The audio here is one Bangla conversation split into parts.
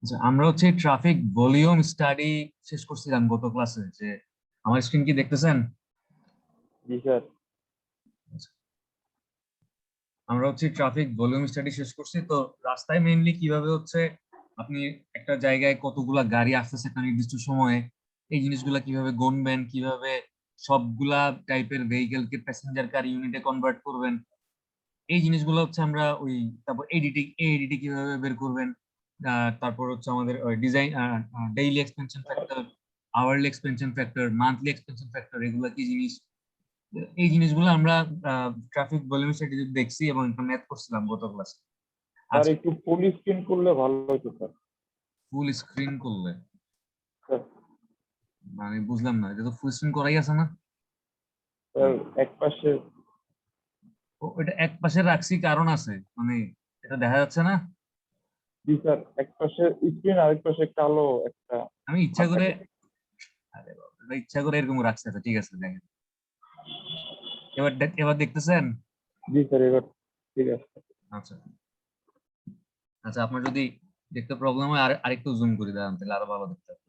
আচ্ছা, আমরা হচ্ছে ট্রাফিক ভলিউম স্টাডি শেষ করছিলাম গত ক্লাসে। যে আমার স্ক্রিন কি দেখতেছেন? জি স্যার। আচ্ছা, আমরা হচ্ছে ট্রাফিক ভলিউম স্টাডি শেষ করছি। তো রাস্তায় মেইনলি কিভাবে হচ্ছে আপনি একটা জায়গায় কতগুলা গাড়ি আসতেছে একটা নির্দিষ্ট সময়ে, এই জিনিসগুলা কিভাবে গণবেন, কিভাবে সবগুলা টাইপের ভেহিকেলকে প্যাসেঞ্জার কার ইউনিটে কনভার্ট করবেন, এই জিনিসগুলো হচ্ছে আমরা ওই, তারপর এডিটি কিভাবে বের করবেন, তারপর হচ্ছে আমাদের design, daily expansion factor, hourly expansion factor, monthly expansion factor, এগুলো কি জিনিস, এই জিনিসগুলো আমরা ট্রাফিক ভলিউম স্টাডি দেখছি এবং একটা ম্যাথ করছিলাম গত ক্লাসে। স্যার আজকে একটু ফুল স্ক্রিন করলে ভালো হতো স্যার। ফুল স্ক্রিন করলে স্যার মানে বুঝলাম না, এটা তো ফুল স্ক্রিন করাই আছে না। স্যার এক পাশে। এটা এক পাশে রাখছি, কারণ আছে মানে এটা দেখা যাচ্ছে না। জি স্যার, এক পাশে স্ক্রিন আরেক পাশে কালো একটা আমি ইচ্ছা ভাব করে, থাকে। আরে বাবা, এটা ইচ্ছা করে এরকম রাখছে। আচ্ছা, ঠিক আছে, দেখেন। এবার দেখতেছেন? জি স্যার, এবার ঠিক আছে। আচ্ছা। আচ্ছা, আপনার যদি দেখতে প্রবলেম হয় আরেকটু জুম করে দেন, তাহলে আরো ভালো দেখতে পাবেন।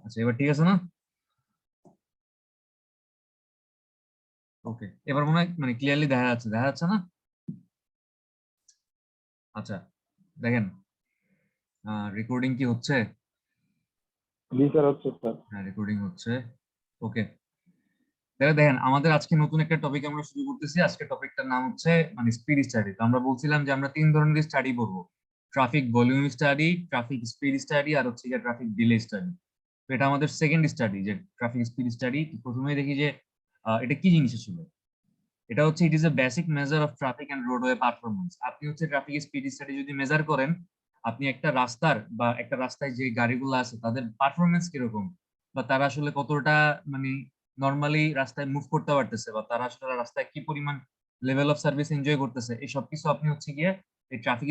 আচ্ছা, এবার ঠিক আছে না? ওকে, এবার মনে হয় মানে ক্লিয়ারলি দেখা যাচ্ছে না? আচ্ছা, দেখেন, রেকর্ডিং কি হচ্ছে? জি স্যার, হচ্ছে স্যার। হ্যাঁ, রেকর্ডিং হচ্ছে। ওকে, তাহলে দেখেন, আমাদের আজকে নতুন একটা টপিক আমরা শুরু করতেছি। আজকে টপিকটার নাম হচ্ছে মানে স্পিড স্টাডি। তো আমরা বলছিলাম যে আমরা তিন ধরনের স্টাডি করবো: traffic volume study, traffic speed study, আর হচ্ছে ট্রাফিক ডিলে স্টাডি। তো এটা আমাদের সেকেন্ড স্টাডি, যে ট্রাফিক স্পিড স্টাডি। প্রথমে দেখি যে এটা কি জিনিস আসলে। এটা হচ্ছে it is a basic measure of traffic and roadway performance. আপনি হচ্ছে ট্রাফিক স্পিড স্টাডি যদি মেজার করেন, আপনি একটা রাস্তার বা একটা রাস্তায় যে গাড়িগুলো আছে তাদের পারফরমেন্স কিরকম, বা তারা আসলে কতটা মানে নর্মালি রাস্তায় মুভ করতে পারতেছে, বা তারা আসলে রাস্তায় কি পরিমাণ লেভেল অফ সার্ভিস এনজয় করতেছে, এই সব কিছু আপনি হচ্ছে গিয়ে এই ট্রাফিক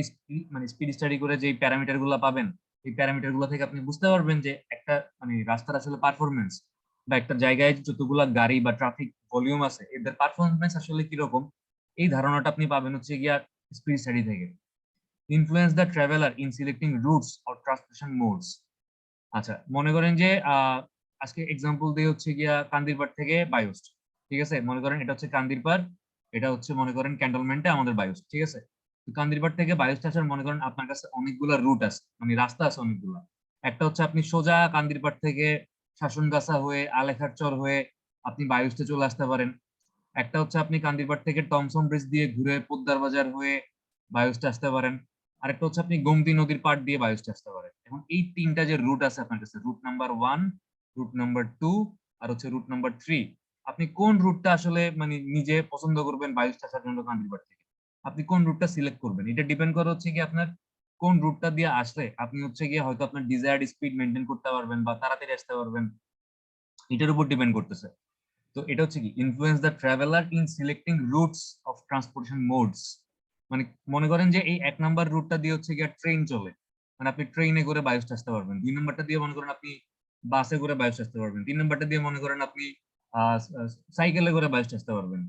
মানে স্পিড স্টাডি করে যে প্যারামিটার গুলো পাবেন, এই প্যারামিটার গুলো থেকে আপনি বুঝতে পারবেন যে একটা মানে রাস্তার আসলে পারফরমেন্স, বা একটা জায়গায় যতগুলা গাড়ি বা ট্রাফিক ভলিউম আছে এদের পারফরমেন্স আসলে কিরকম। এই ধারণাটা আপনি পাবেন হচ্ছে গিয়া স্পিড স্টাডি থেকে। Influence the traveller in selecting roots or transportation modes. আচ্ছা, মনে করেন যে আজকে এক্সাম্পল দিয়ে হচ্ছে গিয়া কান্দিরপাড় থেকে বায়োস্ট। ঠিক আছে, মনে করেন এটা হচ্ছে কান্দিরপাড়, এটা হচ্ছে মনে করেন ক্যান্টনমেন্টে আমাদের বায়োস্ট। ঠিক আছে, তো কান্দিরপাড় থেকে বায়োস্ট আসার মনে করেন আপনার কাছে অনেকগুলা রুট আছে, মানে রাস্তা আছে অনেকগুলা। একটা হচ্ছে আপনি সোজা কান্দিরপাড় থেকে শাসনগাছা হয়ে আলেখারচর হয়ে আপনি বায়োস্টে চলে আসতে পারেন। একটা হচ্ছে আপনি কান্দিরপাড় থেকে টমসন ব্রিজ দিয়ে ঘুরে পোদ্দার বাজার হয়ে বায়োস্টে আসতে পারেন। আরেকটা হচ্ছে আপনি গোমতী নদীর পাড় দিয়ে বায়োস্টে আসতে পারেন। এখন এই তিনটা যে রুট আছে আপনার কাছে, রুট নাম্বার 1, রুট নাম্বার 2, আর হচ্ছে রুট নাম্বার 3, আপনি কোন রুটটা আসলে মানে নিজে পছন্দ করবেন বায়োস্টে আসার জন্য কান্দিরপাড় থেকে, আপনি কোন রুটটা সিলেক্ট করবেন, এটা ডিপেন্ড করে হচ্ছে কি আপনার কোন রুটটা দিয়ে আসলে আপনি হচ্ছে গিয়ে হয়তো আপনার ডিজায়ার্ড স্পিড মেনটেন করতে পারবেন বা তাড়াতাড়ি আসতে পারবেন, এটার উপর ডিপেন্ড করতেছে। তো এটা হচ্ছে কি influence the traveller in selecting roots of transportation modes. মানে মনে করেন যে এই এক নাম্বার রুটটা দিয়ে হচ্ছে গিয়ে ট্রেন চলে, মানে আপনি ট্রেনে করে বায়োস্টে আসতে পারবেন। দুই নাম্বারটা দিয়ে মনে করেন আপনি বাসে করে বায়োস্টে আসতে পারবেন। তিন নাম্বারটা দিয়ে মনে করেন আপনি সাইকেলে করে বায়োস্টে আসতে পারবেন।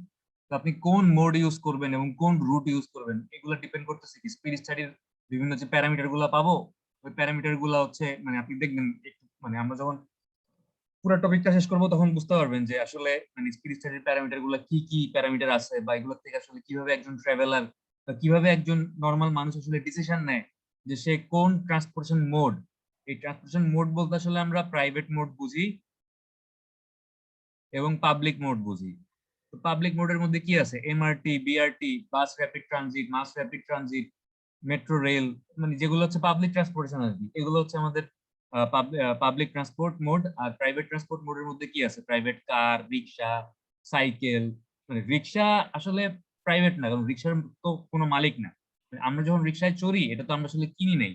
তো আপনি কোন মোড ইউজ করবেন এবং কোন রুট ইউজ করবেন, এগুলো ডিপেন্ড করতেছে কি স্পিড স্টাডির বিভিন্ন যে প্যারামিটার গুলো পাবো, ওই প্যারামিটার গুলো হচ্ছে মানে আপনি দেখবেন একটু মানে আমরা যখন পুরো টপিকটা শেষ করবো তখন বুঝতে পারবেন যে আসলে মানে স্পিড স্টাডির প্যারামিটার গুলো কি কি প্যারামিটার আছে, বা এগুলো থেকে আসলে কিভাবে একজন ট্রাভেলার বা কিভাবে একজন নর্মাল মানুষ আসলে ডিসিশন নেয় যে সে কোন ট্রান্সপোর্টেশন মোড। এই ট্রান্সপোর্টেশন মোড বলতে আসলে আমরা প্রাইভেট মোড বুঝি এবং পাবলিক মোড বুঝি। তো পাবলিক মোডের মধ্যে কি আছে? MRT, BRT, bus rapid transit, mass rapid transit, metro rail, মানে যেগুলো হচ্ছে পাবলিক ট্রান্সপোর্টেশন আর কি, এগুলো হচ্ছে আমাদের পাবলিক ট্রান্সপোর্ট মোড। আর প্রাইভেট ট্রান্সপোর্ট মোডের মধ্যে কি আছে? প্রাইভেট কার, রিক্সা, সাইকেল। মানে রিক্সা আসলে প্রাইভেট না, কারণ রিক্সার তো কোনো মালিক না। মানে আমরা যখন রিক্সায় চড়ি এটা তো আমরা আসলে কিনি নেই।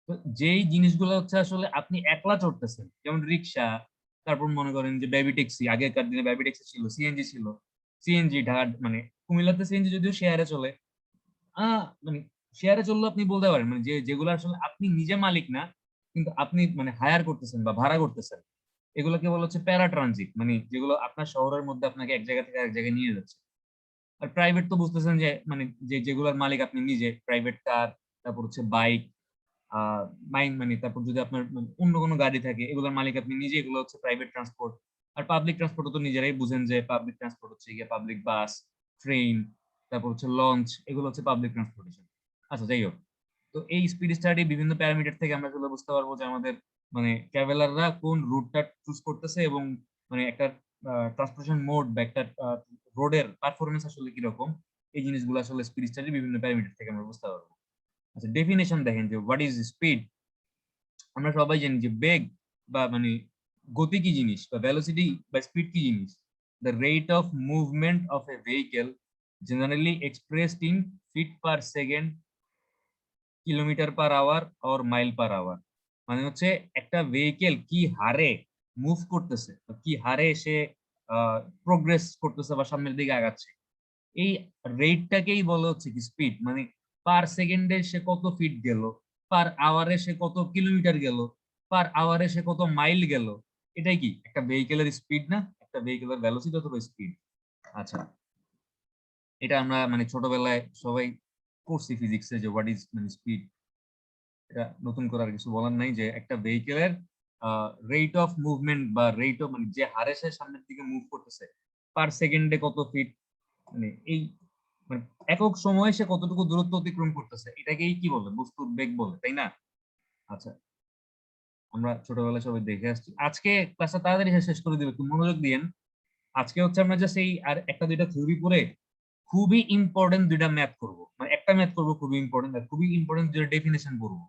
তো যেই জিনিসগুলো হচ্ছে আসলে আপনি একলা চড়তেছেন, যেমন রিক্সা, তারপর মনে করেন যে বেবি ট্যাক্সি, আগেকার দিনে বেবি ট্যাক্সি ছিল, সিএনজি ছিল। সিএনজি ঢাকা মানে কুমিল্লাতে সিএনজি যদিও শেয়ারে চলে, মানে শেয়ারে চললে আপনি বলতে পারেন মানে যেগুলো আসলে আপনি নিজে মালিক না, কিন্তু আপনি মানে হায়ার করতেছেন বা ভাড়া করতেছেন, এগুলোকে বলা হচ্ছে প্যারা ট্রানজিট, মানে যেগুলো আপনার শহরের মধ্যে আপনাকে এক জায়গা থেকে আরেক জায়গায় নিয়ে যাচ্ছে। আর প্রাইভেট তো বুঝতেছেন যে মানে যেগুলোর মালিক আপনি নিজে, প্রাইভেট কার, তারপর হচ্ছে বাইক, মাইন মানে তারপর যদি আপনার মানে অন্য কোনো গাড়ি থাকে এগুলোর মালিক আপনি নিজে, এগুলো হচ্ছে প্রাইভেট ট্রান্সপোর্ট। আর পাবলিক ট্রান্সপোর্ট তো নিজেরাই বুঝেন যে পাবলিক ট্রান্সপোর্ট হচ্ছে গিয়ে পাবলিক বাস, ট্রেন, তারপর হচ্ছে লঞ্চ, এগুলো হচ্ছে পাবলিক ট্রান্সপোর্টেশন। আচ্ছা যাই হোক, তো এই স্পিড স্টাডি বিভিন্ন প্যারামিটার থেকে আমরা আসলে বুঝতে পারবো যে আমাদের মানে ট্রাভেলাররা কোন রুটটা চুজ করতেছে এবং মানে একটা ট্রান্সপোর্টেশন মোড বা একটা রোডের পারফরমেন্স আসলে কিরকম। এই জিনিসগুলো আসলে স্পিড স্টাডি বিভিন্ন প্যারামিটার থেকে আমরা বুঝতে পারবো। আচ্ছা ডেফিনেশন দেখেন যে হোয়াট ইজ স্পিড। আমরা সবাই জানি যে বেগ বা মানে গতি কি জিনিস বা ভেলোসিটি বা স্পিড কি জিনিস। The rate of movement of a vehicle generally expressed in feet per second, kilometre per hour or mile per hour. মানে হচ্ছে একটা ভেহিকেল কি হারে মুভ করতেছে বা কি হারে সে প্রোগ্রেস করতেছে বা সামনের দিকে আগাচ্ছে, এই রেটটাকেই বলা হচ্ছে কি স্পিড। মানে পার সেকেন্ডে সে কত ফিট গেল, পার আওয়ারে সে কত কিলোমিটার গেল, পার আওয়ারে সে কত মাইল গেল, এটাই কি একটা ভেহিকেলের স্পিড না, একটা ভেহিকেলের ভেলোসিটি অথবা স্পিড। আচ্ছা, এটা আমরা মানে ছোটবেলায় সবাই করছি ফিজিক্সে যে হোয়াট ইজ মানে স্পিড। এটা নতুন করার কিছু বলার নাই, যে একটা ভেহিকেলের রেট অফ মুভমেন্ট বা রেট অফ মানে যে হারে সে সামনের দিকে মুভ করতেছে, পার সেকেন্ডে কত ফিট, মানে এই মানে একক সময়ে সে কতটুকু দূরত্ব অতিক্রম করতেছে, এটাকেই কি বলে, বস্তুর বেগ বলে, তাই না? আচ্ছা, আমরা ছোটবেলায় সবাই দেখে আসছি। আজকে ক্লাসটা তাড়াতাড়ি শেষ করে দিবে, একটু মনোযোগ দিয়েন। আজকে হচ্ছে আমরা জাস্ট এই আর একটা দুইটা থিওরি পড়ে খুবই ইম্পর্টেন্ট দুইটা ম্যাথ করব, মানে একটা ম্যাথ করব খুবই ইম্পর্টেন্ট, আর খুবই ইম্পর্টেন্ট দুইটা ডেফিনেশন পড়বো।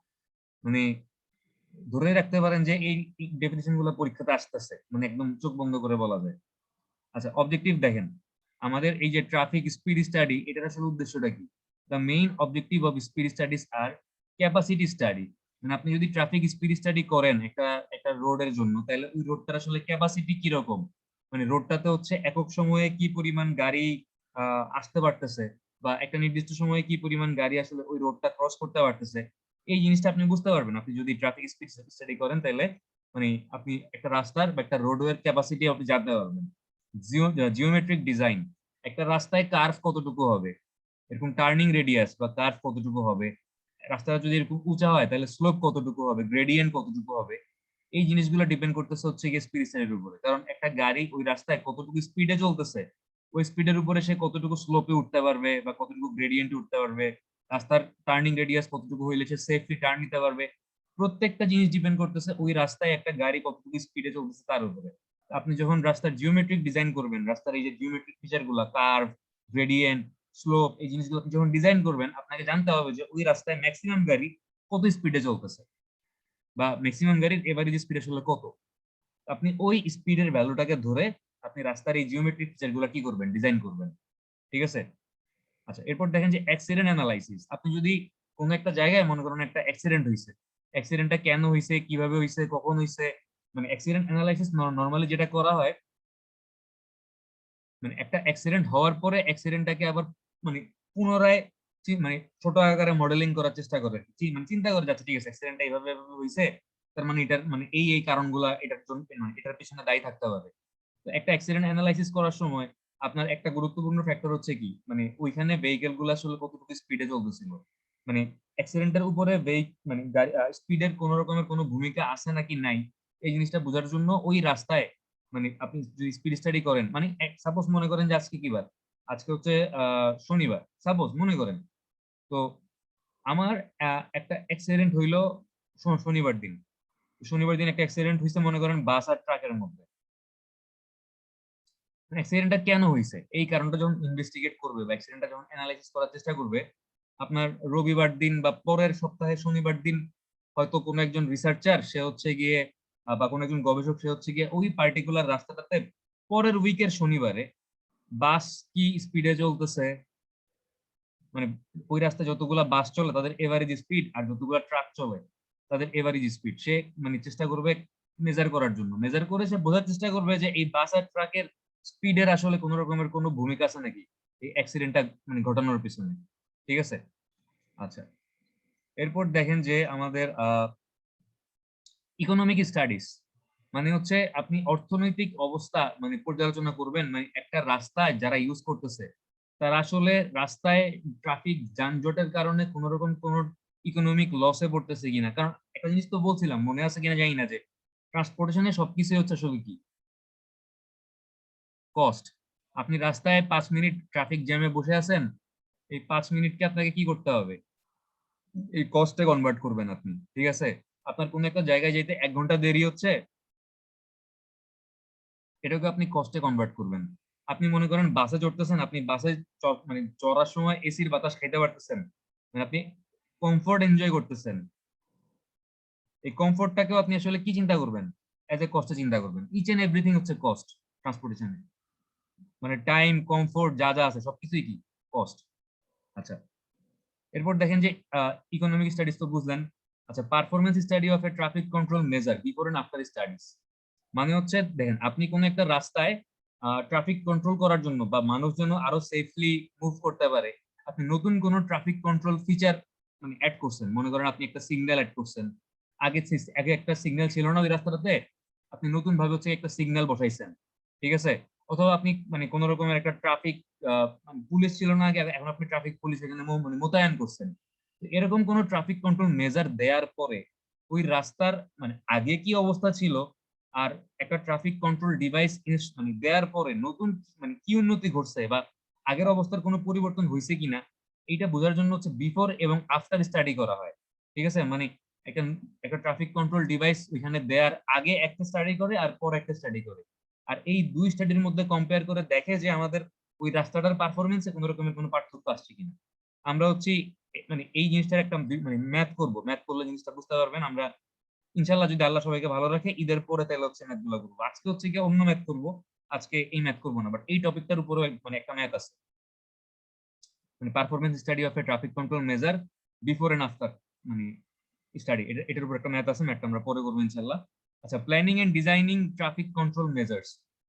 মানে ধরে রাখতে পারেন যে এই ডেফিনেশন গুলো পরীক্ষাতে আসতেছে, মানে একদম চোখ বন্ধ করে বলা যায়। আচ্ছা অবজেক্টিভ দেখেন, আমাদের এই যে ট্রাফিক স্পিড স্টাডি, এটার আসলে উদ্দেশ্যটা কি? The main objective of speed studies আর ক্যাপাসিটি স্টাডি। মানে আপনি যদি ট্রাফিক স্পিড স্টাডি করেন একটা একটা রোডের জন্য, তাহলে ওই রোডটার আসলে ক্যাপাসিটি কি রকম, মানে রোডটাতে হচ্ছে একক সময়ে কি পরিমাণ গাড়ি আসতে পারতেছে, বা একটা নির্দিষ্ট সময়ে কি পরিমাণ গাড়ি আসলে ওই রোডটা ক্রস করতে পারতেছে। এই জিনিসটা আপনি বুঝতে পারবেন আপনি যদি ট্রাফিক স্পিড স্টাডি করেন, তাহলে মানে আপনি একটা রাস্তার বা একটা রোডওয়ের ক্যাপাসিটি আপনি জানতে পারবেন। জিওমেট্রিক ডিজাইন, একটা রাস্তায় কার্ভ কতটুকু হবে, এরকম টার্নিং রেডিয়াস বা কার্ভ কতটুকু হবে, রাস্তাটা যদি এরকম উঁচা হয় তাহলে স্লোপ কতটুকু হবে, গ্রেডিয়েন্ট কতটুকু হবে। এই জিনিসগুলো ডিপেন্ড করতেছে হচ্ছে গিয়ে স্পিড স্টাডির উপরে, কারণ একটা গাড়ি ওই রাস্তায় কতটুকু স্পিডে চলতেছে, ওই স্পিডের উপরে সে কতটুকু স্লোপে উঠতে পারবে বা কতটুকু গ্রেডিয়েন্টে উঠতে পারবে, রাস্তার টার্নিং রেডিয়াস কতটুকু হইলে সে সেফলি টার্ন নিতে পারবে। প্রত্যেকটা জিনিস ডিপেন্ড করতেছে ওই রাস্তায় একটা গাড়ি কতটুকু স্পিডে চলতেছে তার উপরে। আপনি যখন রাস্তার জিওমেট্রিক ডিজাইন করবেন, রাস্তার এই যে জিওমেট্রিক ফিচার গুলা, কার্ভ, গ্রেডিয়েন্ট, স্লোপ, এই জিনিসগুলো আপনি যখন ডিজাইন করবেন, আপনাকে জানতে হবে যে ওই রাস্তায় ম্যাক্সিমাম গাড়ি কত স্পিডে চলতেছে বা ম্যাক্সিমাম গাড়ির এভারেজ স্পিড আসলে কত। আপনি ওই স্পিডের ভ্যালুটাকে ধরে আপনি রাস্তার এই জিওমেট্রিক ফিচার গুলা কি করবেন, ডিজাইন করবেন। ঠিক আছে? আচ্ছা এরপর দেখেন যে অ্যাক্সিডেন্ট অ্যানালাইসিস। আপনি যদি কোনো একটা জায়গায় মনে করেন একটা অ্যাক্সিডেন্ট হয়েছে, অ্যাক্সিডেন্টটা কেন হয়েছে, কিভাবে হয়েছে, কখন হয়েছে, মানে অ্যাক্সিডেন্ট অ্যানালাইসিস নরমালি যেটা করা হয়, মানে একটা অ্যাক্সিডেন্ট হওয়ার পরে অ্যাক্সিডেন্টটাকে আবার মানে পুনরায় মানে ছোট আকারে মডেলিং করার চেষ্টা করে, মানে চিন্তা করে যাচ্ছে ঠিক আছে অ্যাক্সিডেন্টটা এইভাবে এভাবে হয়েছে, তার মানে এটার মানে এই কারণগুলা এটার জন্য মানে এটার পিছনে দায়ী থাকতে পারে। তো একটা অ্যাক্সিডেন্ট অ্যানালাইসিস করার সময় আপনার একটা গুরুত্বপূর্ণ ফ্যাক্টর হচ্ছে কি, মানে ওইখানে ভেহিকেল গুলো আসলে কতটুকু স্পিডে চলতেছিল, মানে অ্যাক্সিডেন্টের উপরে মানে গাড়ি স্পিডের কোন রকমের কোনো ভূমিকা আছে নাকি নাই, এই জিনিসটা বোঝার জন্য ওই রাস্তায় মানে আপনি যদি স্পিড স্টাডি করেন, মানে সাপোজ মনে করেন যে আজকে কি বার, আজকে হচ্ছে শনিবার, সাপোজ মনে করেন। তো আমার একটা অ্যাক্সিডেন্ট হইলো শনিবার দিন, শনিবার দিন একটা অ্যাক্সিডেন্ট হয়েছে মনে করেন বাস আর ট্রাকের মধ্যে। অ্যাক্সিডেন্টটা কেন হয়েছে এই কারণটা যখন ইনভেস্টিগেট করবে বা অ্যাক্সিডেন্টটা যখন অ্যানালাইসিস করার চেষ্টা করবে, আপনার রবিবার দিন বা পরের সপ্তাহে শনিবার দিন হয়তো কোনো একজন রিসার্চার সে হচ্ছে গিয়ে বা কোনো একজন গবেষক সে হচ্ছে গিয়ে ওই পার্টিকুলার রাস্তাটাতে পরের উইকের শনিবারে বাস কি স্পিডে চলতেছে, মানে ওই রাস্তায় যতগুলা বাস চলে তাদের এভারেজ স্পিড আর যতগুলা ট্রাক চলে তাদের এভারেজ স্পিড সে মানে চেষ্টা করবে মেজার করার জন্য। মেজার করে সে বোঝার চেষ্টা করবে যে এই বাস আর ট্রাকের স্পিডের আসলে কোন রকমের কোনো ভূমিকা আছে নাকি এই অ্যাক্সিডেন্টটা মানে ঘটানোর পিছনে। ঠিক আছে? আচ্ছা, এরপর দেখেন যে আমাদের ইকোনমিক স্টাডিজ মানে হচ্ছে আপনি অর্থনৈতিক অবস্থা মানে পর্যালোচনা করবেন, মানে একটা রাস্তায় যারা ইউজ করতেছে তারা আসলে রাস্তায় ট্রাফিক যানজটের কারণে কোন রকম কোন ইকোনমিক লসে পড়তেছে কিনা। কারণ একটা জিনিস তো বলছিলাম, মনে আছে কিনা জানি না, যে ট্রান্সপোর্টেশনে সবকিছুই হচ্ছে আসলে কি কস্ট। আপনি রাস্তায় 5 মিনিট ট্রাফিক জ্যামে বসে আছেন, এই 5 মিনিটকে আপনাকে কি করতে হবে, এই কস্টে কনভার্ট করবেন আপনি। ঠিক আছে, আপনার কোন একটা জায়গায় যেতে 1 ঘন্টা দেরি হচ্ছে, এটাকে আপনি কস্টে কনভার্ট করবেন। আপনি মনে করেন বাসে চড়তেছেন, আপনি বাসে মানে চড়ার সময় এসির বাতাস খাইতে পারতেছেন, মানে আপনি কমফোর্ট এনজয় করতেছেন, এই কমফোর্টটাকেও আপনি আসলে কি চিন্তা করবেন, এজ এ কস্টে চিন্তা করবেন। ইচ এন্ড এভরিথিং হচ্ছে কস্ট ট্রান্সপোর্টেশনে, মানে টাইম কমফোর্ট যা যা আছে সবকিছুই কি কস্ট। আচ্ছা, এরপর দেখেন যে ইকোনমিক স্টাডিজ তো বুঝলেন। আচ্ছা, performance study of a traffic control measure before and after studies মানে হচ্ছে দেখেন আপনি কোন একটা রাস্তায় ট্রাফিক কন্ট্রোল করার জন্য বা মানুষ যেন আরো সেফলি মুভ করতে পারে, আপনি নতুন কোন ট্রাফিক কন্ট্রোল ফিচার মানে অ্যাড করছেন। মনে করেন আপনি একটা সিগন্যাল অ্যাড করছেন, আগে আগে একটা সিগন্যাল ছিল না ওই রাস্তাটাতে, আপনি নতুন ভাবে হচ্ছে একটা সিগন্যাল বসাইছেন। ঠিক আছে, অথবা আপনি মানে কোন রকমের একটা ট্রাফিক পুলিশ ছিল না আগে, এখন আপনি ট্রাফিক পুলিশ এখানে মানে মোতায়েন করছেন। তো এরকম কোন ট্রাফিক কন্ট্রোল মেজার দেওয়ার পরে ওই রাস্তার মানে আগে কি অবস্থা ছিল, আর একটা ট্রাফিক কন্ট্রোল ডিভাইস মানে দেওয়ার পরে নতুন মানে কি উন্নতি ঘটছে বা আগের অবস্থার কোনো পরিবর্তন হয়েছে কিনা, এইটা বোঝার জন্য হচ্ছে বিফোর এবং আফটার স্টাডি করা হয়। ঠিক আছে, মানে একটা একটা ট্রাফিক কন্ট্রোল ডিভাইস ওইখানে দেওয়ার আগে একটা স্টাডি করে আর পর একটা স্টাডি করে, আর এই দুই স্টাডির মধ্যে কম্পেয়ার করে দেখে যে আমাদের ওই রাস্তাটার পারফরমেন্সে কোনো রকমের কোনো পার্থক্য আসছে কিনা। আমরা হচ্ছে মানে এই জিনিসটার একটা মানে ম্যাথ করব, ম্যাথ করলে জিনিসটা বুঝতে পারবেন। আমরা ইনশাল্লাহ যদি আল্লাহ সবাইকে ভালো রাখে ঈদের পরে তাহলে হচ্ছে ম্যাথ গুলো করবো। আজকে হচ্ছে কি অন্য ম্যাথ করবো, আজকে এই ম্যাথ করবো না, বাট এই টপিকটার উপরে মানে একটা ম্যাথ আছে, মানে performance study of a traffic control measure before and after মানে স্টাডি, এটার উপর একটা ম্যাথ আছে, ম্যাথটা আমরা পরে করবো ইনশাল্লাহ। আচ্ছা, planning and designing traffic control measures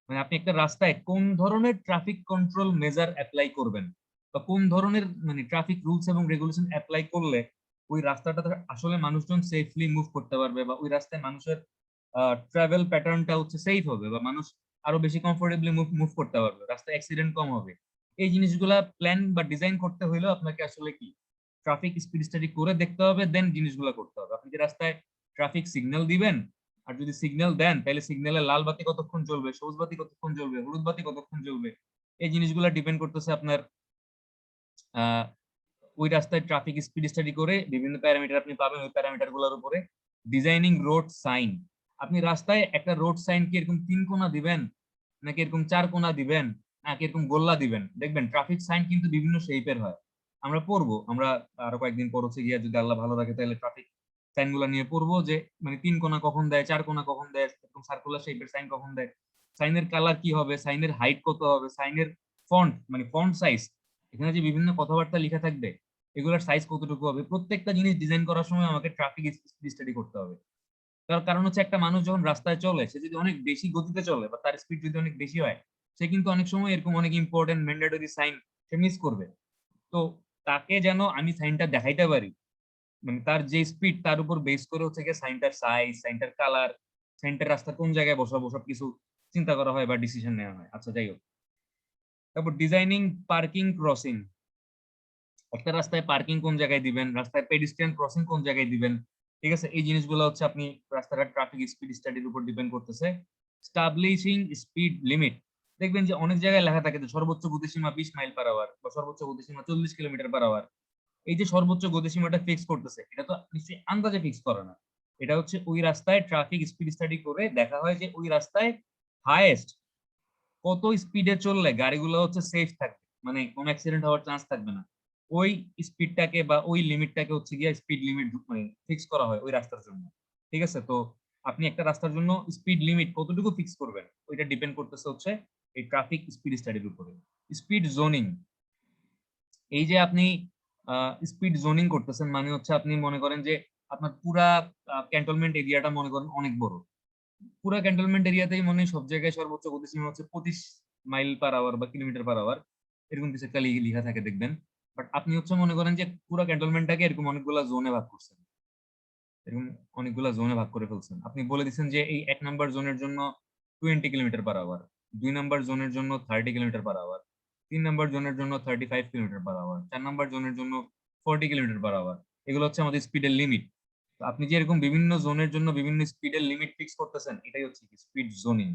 মানে আপনি একটা রাস্তায় কোন ধরনের ট্রাফিক কন্ট্রোল মেজার অ্যাপ্লাই করবেন বা কোন ধরনের মানে ট্রাফিক রুলস এবং রেগুলেশন অ্যাপ্লাই করলে ওই রাস্তাটাতে আসলে মানুষজন সেফলি মুভ করতে পারবে বা ওই রাস্তায় মানুষের ট্রাভেল প্যাটার্নটা হচ্ছে সেফ হবে বা মানুষ আরো বেশি কমফোর্টেবলি মুভ করতে পারবে, রাস্তায় অ্যাক্সিডেন্ট কম হবে। এই জিনিসগুলা প্ল্যান বা ডিজাইন করতে হইলেও আপনাকে আসলে কি ট্রাফিক স্পিড স্টাডি করে দেখতে হবে, দেন জিনিসগুলো করতে হবে। আপনি যে রাস্তায় ট্রাফিক সিগন্যাল দিবেন, আর যদি সিগন্যাল দেন তাহলে সিগন্যালের লাল বাতি কতক্ষণ জ্বলবে, সবুজ বাতি কতক্ষণ জ্বলবে, হলুদ বাতি কতক্ষণ জ্বলবে, এই জিনিসগুলো ডিপেন্ড করতেছে আপনার আহ ওই রাস্তায় ট্রাফিক স্পিড স্টাডি করে বিভিন্ন প্যারামিটার আপনি পাবেন, ওই প্যারামিটার গুলোর উপরে ডিজাইনিং রোড সাইন। আপনি রাস্তায় একটা রোড সাইন কি এরকম 3 কোণা দিবেন, নাকি এরকম 4 কোণা দিবেন, নাকি এরকম গোল্লা দিবেন? দেখবেন ট্রাফিক সাইন কিন্তু বিভিন্ন শেপের হয়। আমরা পড়বো, আমরা আরো কয়েকদিন পর হচ্ছে গিয়া যদি আল্লাহ ভালো রাখে তাহলে ট্রাফিক সাইন গুলা নিয়ে পড়বো, যে মানে 3 কোণা কখন দেয়, 4 কোণা কখন দেয়, এরকম সার্কুলার শেপের সাইন কখন দেয়, সাইনের কালার কি হবে, সাইনের হাইট কত হবে, সাইনের ফন্ট মানে ফন্ট সাইজ, এখানে যে বিভিন্ন কথাবার্তা লেখা থাকবে এগুলোর সাইজ কতটুকু হবে, প্রত্যেকটা জিনিস ডিজাইন করার সময় আমাকে ট্রাফিক স্টাডি করতে হবে। তার কারণ হচ্ছে একটা মানুষ যখন রাস্তায় চলে সে যদি অনেক বেশি গতিতে চলে বা তার স্পিড যদি অনেক বেশি হয়, সে কিন্তু অনেক সময় এরকম অনেক ইম্পর্টেন্ট ম্যান্ডেটরি সাইন সে মিস করবে। তো তাকে যেন আমি সাইনটা দেখাইতে পারি, মানে তার যে স্পিড তার উপর বেস করে হচ্ছে গিয়ে সাইনটার সাইজ, সাইনটার কালার, সাইনটার রাস্তা কোন জায়গায় বসাবো সবকিছু চিন্তা করা হয় বা ডিসিশন নেওয়া হয়। আচ্ছা, যাই হোক, তারপর ডিজাইনিং পার্কিং ক্রসিং, একটা রাস্তায় পার্কিং কোন জায়গায় দিবেন, রাস্তায় পেডিস্ট্রিয়ান ক্রসিং কোন জায়গায় দিবেন। ঠিক আছে, এই জিনিসগুলো হচ্ছে আপনি রাস্তার ট্রাফিক স্পিড স্টাডির উপর ডিপেন্ড করতেছে। স্টাবলিশিং স্পিড লিমিট, দেখবেন যে অনেক জায়গায় লেখা থাকে যে সর্বোচ্চ গতিসীমা 20 মাইল/আওয়ার বা সর্বোচ্চ গতিসীমা 40 কিলোমিটার/আওয়ার। এই যে সর্বোচ্চ গতিসীমাটা ফিক্স করতেছে, এটা তো নিশ্চয়ই আন্দাজে ফিক্স করে না, এটা হচ্ছে ওই রাস্তায় ট্রাফিক স্পিড স্টাডি করে দেখা হয় যে ওই রাস্তায় হাইয়েস্ট কত স্পিডে চললে গাড়িগুলো হচ্ছে সেফ থাকবে, মানে কোনো অ্যাক্সিডেন্ট হওয়ার চান্স থাকবে না, ওই স্পিডটাকে বা ওই লিমিটটাকে হচ্ছে গিয়ে স্পিড লিমিট মানে ফিক্স করা হয় ওই রাস্তার জন্য। ঠিক আছে, তো আপনি একটা রাস্তার জন্য স্পিড লিমিট কতটুকু ফিক্স করবেন ওইটা ডিপেন্ড করতেছে হচ্ছে এই ট্রাফিক স্পিড স্টাডির উপরে। স্পিড জোনিং, এই যে আপনি স্পিড জোনিং করতেছেন মানে হচ্ছে আপনি মনে করেন যে আপনার পুরা ক্যান্টনমেন্ট এরিয়াটা মনে করেন অনেক বড়, পুরা ক্যান্টনমেন্ট এরিয়াতেই মনে হয় সব জায়গায় সর্বোচ্চ গতিসীমা হচ্ছে 25 মাইল/আওয়ার বা কিলোমিটার/আওয়ার, এরকম কিছু একটা লেখা থাকে দেখবেন। বাট আপনি হচ্ছে মনে করেন যে পুরো ক্যান্টনমেন্টটাকে এরকম অনেকগুলা জোনে ভাগ করছেন, এরকম অনেকগুলা জোনে ভাগ করে ফেলছেন। আপনি বলে দিচ্ছেন যে এই 1 নাম্বার জোনের জন্য 20 কিলোমিটার পার আওয়ার, 2 নাম্বার জোনের জন্য 30 কিলোমিটার পার আওয়ার, 3 নাম্বার জোনের জন্য 35 কিলোমিটার পার আওয়ার, 4 নাম্বার জোনের জন্য 40 কিলোমিটার পার আওয়ার। এগুলো হচ্ছে আমাদের স্পিডের লিমিট। তো আপনি যে এরকম বিভিন্ন জোনের জন্য বিভিন্ন স্পিডের লিমিট ফিক্স করতেছেন, এটাই হচ্ছে স্পিড জোনিং।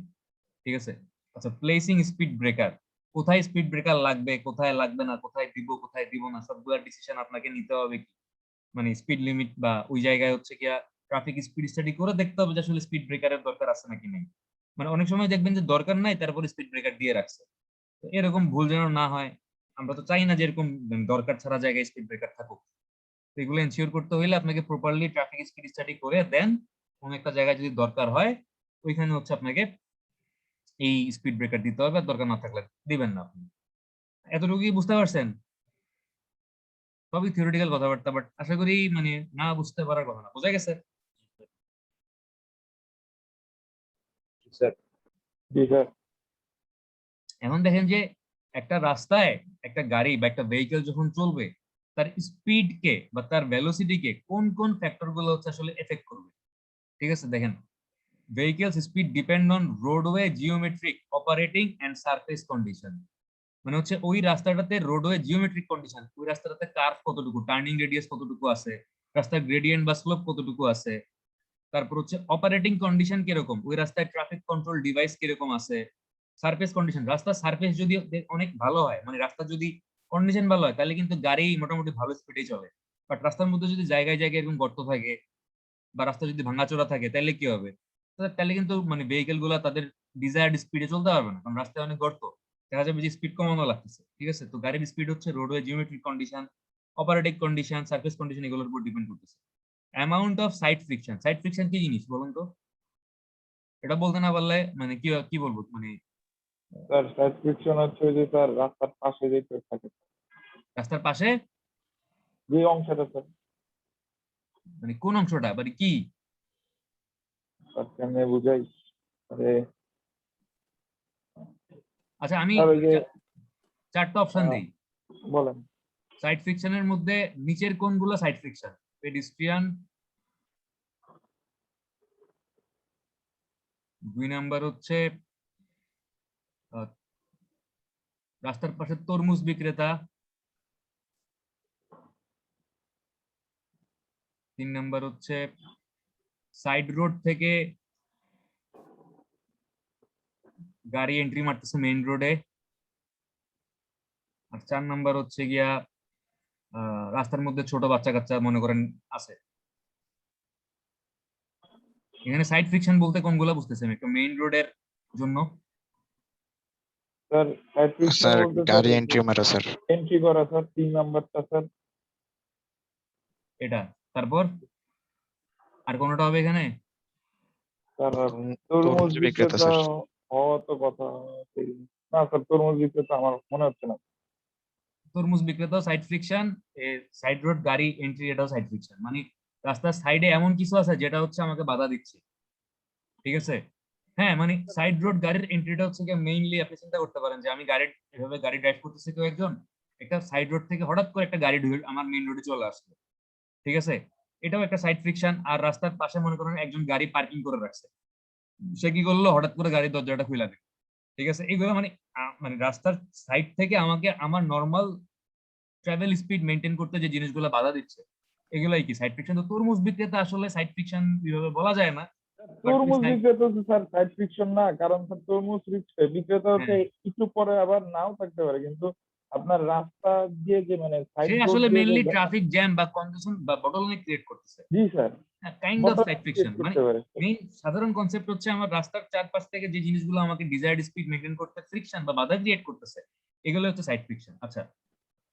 ঠিক আছে? আচ্ছা, প্লেসিং স্পিড ব্রেকার, কোথায় স্পিড ব্রেকার লাগবে, কোথায় লাগবে না, কোথায় দিব কোথায় দিব না, সবগুলা ডিসিশন আপনাকে নিতে হবে। কি মানে স্পিড লিমিট বা ওই জায়গায় হচ্ছে গিয়া ট্রাফিক স্পিড স্টাডি করে দেখতে হবে যে আসলে স্পিড ব্রেকারের দরকার আছে নাকি নেই। মানে অনেক সময় দেখবেন যে দরকার নাই, তারপরে স্পিড ব্রেকার দিয়ে রাখছে। তো এরকম ভুল যেন না হয়, আমরা তো চাই না যে এরকম দরকার ছাড়া জায়গায় স্পিড ব্রেকার থাকুক। তো এগুলো এনশিওর করতে হলে আপনাকে প্রপারলি ট্রাফিক স্পিড স্টাডি করে দেন কোন একটা জায়গায় যদি দরকার হয় ওইখানে হচ্ছে আপনাকে এই স্পিড ব্রেকার দিতে হবে, আর দরকার না থাকলে দিবেন না আপনি। এতটুকুই বুঝতে পারছেন? সবই থিওরিটিক্যাল কথাবার্তা, বাট আশা করি মানে না বুঝতে পারার কথা না, বোঝা গেছে? স্যার। জি স্যার। এখন দেখেন যে একটা রাস্তায় একটা গাড়ি বা একটা ভেহিকেল যখন চলবে, তার স্পিড কে বা তার ভেলোসিটি কে কোন কোন ফ্যাক্টর গুলো হচ্ছে আসলে এফেক্ট করবে। ঠিক আছে, দেখেন, vehicles speed depend on roadway geometric operating and surface condition. মানে হচ্ছে ওই রাস্তাটাতে রোডওয়ে জিওমেট্রিক কন্ডিশন, ওই রাস্তাটাতে কার্ভ কতটুকু, টার্নিং রেডিয়াস কতটুকু আছে, রাস্তার গ্রেডিয়েন্ট বা স্লোপ কতটুকু আছে, তারপর হচ্ছে অপারেটিং কন্ডিশন কিরকম, ওই রাস্তায় ট্রাফিক কন্ট্রোল ডিভাইস কিরকম আছে, সারফেস কন্ডিশন, রাস্তার সারফেস যদি অনেক ভালো হয়, মানে রাস্তা যদি কন্ডিশন ভালো হয়, তাহলে কিন্তু গাড়ি মোটামুটি ভালো স্পিডে চলে। বাট রাস্তার মধ্যে যদি জায়গায় জায়গায় এরকম গর্ত থাকে বা রাস্তা যদি ভাঙাচোরা থাকে, তাহলে কি হবে? তাহলে কিন্তু মানে ভেহিকেল গুলা তাদের ডিজায়ার্ড স্পিডে চলতে পারবে না, কারণ রাস্তায় অনেক গর্ত, দেখা যাবে যে স্পিড কমানো লাগতেছে। ঠিক আছে, তো গাড়ির স্পিড হচ্ছে roadway geometric condition, operating condition, surface condition, এগুলোর উপর ডিপেন্ড করতেছে। Amount of side friction, side friction কি জিনিস বলুন তো? এটা বলতে না পারলে মানে কি কি বলবো মানে স্যার সাবস্ক্রিপশন হচ্ছে যে স্যার রাস্তার পাশে যেতে থাকে, রাস্তার পাশে যে অংশটা স্যার। মানে কোন অংশটা মানে কি? স্যার কেমনে বুঝাই? আরে আচ্ছা, আমি স্যার ওই যে চারটা অপশন আহ, দিই। বলেন। সাইড ফ্রিকশনের মধ্যে নিচের কোনগুলো সাইড ফ্রিকশন? পেডিস্ট্রিয়ান, 2 নাম্বার হচ্ছে আহ, রাস্তার পাশে তরমুজ বিক্রেতা, 3 নাম্বার হচ্ছে সাইড রোড থেকে গাড়ি এন্ট্রি মারতেছে মেইন রোডে, আর 4 নাম্বার হচ্ছে গিয়া রাস্তার মধ্যে ছোট বাচ্চা কাচ্চা মনে করেন আছে। এখানে সাইড ফ্রিকশন বলতে কোনগুলো বুঝতেছেন একটু মেইন রোডের জন্য? স্যার সাবস্ক্রিপশন স্যার বলতে স্যার গাড়ি এই যে এন্ট্রি মারা স্যার। এন্ট্রি করা স্যার, 3 নাম্বারটা স্যার। এটা, তারপর আর কোনটা হবে এখানে? স্যার আর তরমুজ তরমুজ বিক্রেতা বিক্রেতা স্যার। হওয়া তো কথা। না স্যার, তরমুজ বিক্রেতা আমার মনে হচ্ছে না। তরমুজ বিক্রেতা সাইড ফ্রিকশন, সাইড রোড গাড়ি এন্ট্রি এটাও সাইড ফ্রিকশন, মানে রাস্তার সাইডে এমন কিছু আছে যেটা হচ্ছে আমাকে বাধা দিচ্ছে। ঠিক আছে, হ্যাঁ, মানে সাইড রোড গাড়ির এন্ট্রিটা হচ্ছে কি মেইনলি আপনি চিন্তা করতে পারেন যে আমি গাড়ি এভাবে গাড়ি ড্রাইভ করতেছি, কেউ একজন একটা সাইড রোড থেকে হঠাৎ করে একটা গাড়ি ঢুকে আমার মেইন রোডে চলে আসলো। ঠিক আছে, এটাও একটা সাইড ফ্রিকশন। আর রাস্তার পাশে মনে করেন একজন গাড়ি পার্কিং করে রাখছে, সে কি করলো হঠাৎ করে গাড়ির দরজাটা খুলে দিল। ঠিক আছে, এইগুলো মানে মানে রাস্তার সাইড থেকে আমাকে আমার নর্মাল ট্রাভেল স্পিড মেনটেন করতে যে জিনিসগুলো বাধা দিচ্ছে, এগুলাই কি সাইড ফ্রিকশন। তো তরমুজ বিক্রেতা আসলে সাইড ফ্রিকশন বিভাবে বলা যায় না, বাট ওই তরমুজ সাইড, বিক্রেতা তো স্যার সাইড ফিকশন না, কারণ স্যার তরমুজ বিক্রেতা হচ্ছে হ্যাঁ, একটু পরে আবার নাও থাকতে পারে, কিন্তু আপনার রাস্তা দিয়ে যে মানে সে সাইড রোড আসলে দিয়ে যে মেইনলি ট্রাফিক জ্যাম বা কনজেশন বা বটলনেক ক্রিয়েট করতেছে, জি sir kind of bottle side friction. Create মানে করতে পারে স্যার। মেইন সাধারণ কনসেপ্ট হচ্ছে আমার রাস্তার চারপাশ থেকে যে জিনিসগুলো আমাকে ডিজায়ার্ড স্পিড মেইনটেইন করতে ফ্রিকশন বা বাধা ক্রিয়েট করতেছে, এগুলো হচ্ছে সাইড ফ্রিকশন। আচ্ছা,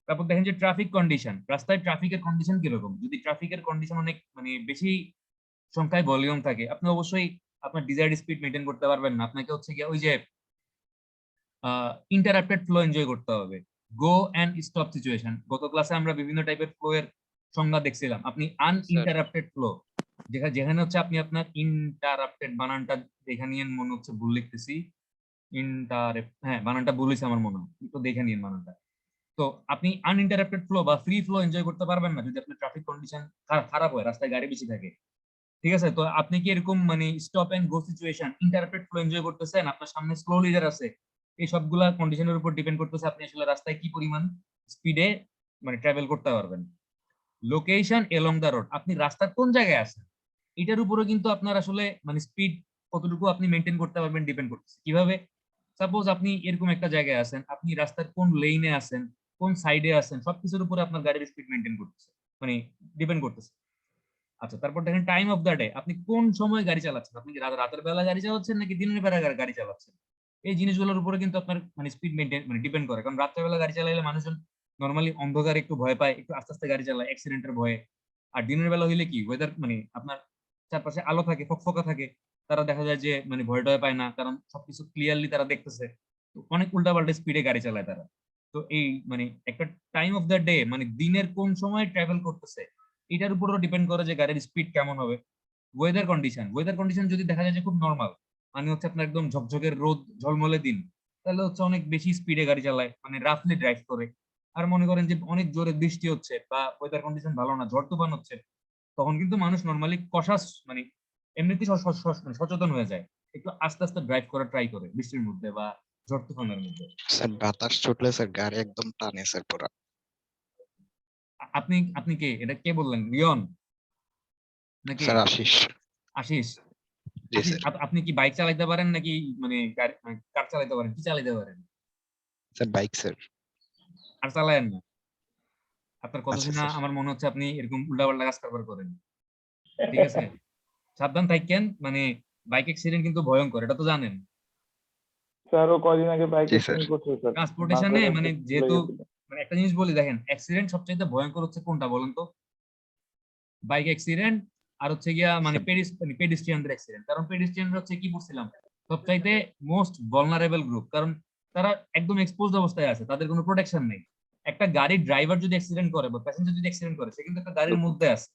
তারপর দেখেন যে ট্রাফিক কন্ডিশন, রাস্তায় ট্রাফিকের কন্ডিশন কিরকম। যদি ট্রাফিকের কন্ডিশন অনেক মানে বেশি সংখ্যায় ভলিউম থাকে, আপনি অবশ্যই আপনার ডিজায়ার্ড স্পিড মেইনটেইন করতে পারবেন না, আপনাকে হচ্ছে গিয়ে ওই যে ইন্টারাপ্টেড ফ্লো এনজয় করতে হবে, গো অ্যান্ড স্টপ সিচুয়েশন। গত ক্লাসে আমরা বিভিন্ন টাইপের ফ্লো এর সংজ্ঞা দেখছিলাম। আপনি স্যার আনইন্টারাপ্টেড ফ্লো, যেখানে যেখানে হচ্ছে আপনি আপনার ইন্টারাপ্টেড বানানটা দেখে নিয়ে মনে হচ্ছে ভুল লিখতেছি, হ্যাঁ বানানটা ভুল হয়েছে আমার মনে হয়, একটু দেখে নিন বানানটা। তো আপনি আনইন্টারাপ্টেড ফ্লো বা ফ্রি ফ্লো এনজয় করতে পারবেন না যদি আপনার ট্রাফিক কন্ডিশন খারাপ হয়, রাস্তায় গাড়ি বেশি থাকে। ঠিক আছে, তো আপনি কি এরকম মানে stop and go situation, interrupted flow enjoy করতেছেন? আপনার সামনে স্লো লিডার আছে, এই সবগুলা কন্ডিশনের উপর ডিপেন্ড করতেছে আপনি আসলে রাস্তায় কি পরিমাণ স্পিডে মানে ট্রাভেল করতে পারবেন। লোকেশন এলং দা রোড, আপনি রাস্তার কোন জায়গায় আছেন এটার উপরে কিন্তু আপনার আসলে মানে স্পিড কতটুকু আপনি মেনটেন করতে পারবেন ডিপেন্ড করতেছে। কিভাবে? সাপোজ আপনি এরকম একটা জায়গায় আছেন, আপনি রাস্তার কোন লেনে আছেন, কোন সাইডে আছেন, সবকিছুর উপরে আপনার গাড়ির স্পিড মেনটেন করতেছে, মানে ডিপেন্ড করতেছে। আচ্ছা, তারপর দেখেন টাইম অফ দ্য ডে, আপনি কোন সময় গাড়ি চালাচ্ছেন, আপনি কি রাতের বেলা গাড়ি চালাচ্ছেন নাকি দিনের বেলা গাড়ি চালাচ্ছেন, এই জিনিসগুলোর উপরে কিন্তু আপনার মানে স্পিড মেনটেন মানে ডিপেন্ড করে। কারণ রাতের বেলা গাড়ি চালাইলে মানুষজন নর্মালি অন্ধকারে একটু ভয় পায়, একটু আস্তে আস্তে গাড়ি চালায় অ্যাক্সিডেন্টের ভয়ে। আর দিনের বেলা হইলে কি ওয়েদার মানে আপনার চারপাশে আলো থাকে, ফকফকা থাকে, তারা দেখা যায় যে মানে ভয় টয় পায় না, কারণ সবকিছু ক্লিয়ারলি তারা দেখতেছে। তো অনেক উল্টাপাল্টা স্পিডে গাড়ি চালায় তারা। তো এই মানে একটা টাইম অফ দ্য ডে মানে দিনের কোন সময় ট্রাভেল করতেছে এটার উপরও ডিপেন্ড করে যে গাড়ির স্পিড কেমন হবে। ওয়েদার কন্ডিশন যদি দেখা যায় যে খুব নর্মাল, মানে হচ্ছে আপনার একদম ঝকঝকের রোদ ঝলমলে দিন, তাহলে হচ্ছে অনেক বেশি স্পিডে গাড়ি চালায়, মানে রাফলি ড্রাইভ করে। আর মনে করেন যে অনেক জোরে বৃষ্টি হচ্ছে বা ওয়েদার কন্ডিশন ভালো না, ঝড় তুফান হচ্ছে, তখন কিন্তু মানুষ নর্মালি কশাস মানে এমনিতেই মানে সচেতন হয়ে যায়, একটু আস্তে আস্তে ড্রাইভ করার ট্রাই করে বৃষ্টির মধ্যে বা ঝড় তুফানের মধ্যে। স্যার বাতাস ছুটলে স্যার গাড়ি একদম টানে স্যার পুরা। আপনি আপনি কে, এটা কে বললেন, রিয়ন নাকি স্যার আশিস। আশিস? জি আশিস, স্যার। আপনি কি বাইক চালাইতে পারেন নাকি মানে কার চালাইতে পারেন, কি চালাইতে পারেন? Sir bike sir. আর চালায়েন না? আপনার কথা আচ্ছা শুনে স্যার। আমার মনে হচ্ছে আপনি এরকম উল্টাপাল্টা কাজ কারবার করেন। ঠিক আছে, সাবধান থাকেন, মানে বাইক অ্যাক্সিডেন্ট কিন্তু ভয়ঙ্কর, এটা তো জানেন। স্যার ও কয়দিন আগে বাইক জি স্যার। অ্যাক্সিডেন্ট করছে স্যার, ট্রান্সপোর্টেশনে মাথায় মানে লেগে যেহেতু গেছিল। মানে একটা জিনিস বলি, দেখেন অ্যাক্সিডেন্ট সবচাইতে ভয়ঙ্কর হচ্ছে কোনটা বলেন তো? বাইক অ্যাক্সিডেন্ট, আর হচ্ছে গিয়া মানে স্যার পেডিস্ট্রিয়ানদের অ্যাক্সিডেন্ট। কারণ পেডিস্ট্রিয়ানরা হচ্ছে কি বলছিলাম, সবচাইতে মোস্ট ভলনারেবল গ্রুপ, কারণ তারা একদম এক্সপোজড অবস্থায় আছে, তাদের কোনো প্রোটেকশন নেই। একটা গাড়ির ড্রাইভার যদি অ্যাক্সিডেন্ট করে বা প্যাসেঞ্জার যদি অ্যাক্সিডেন্ট করে, সে কিন্তু একটা গাড়ির মধ্যে আছে,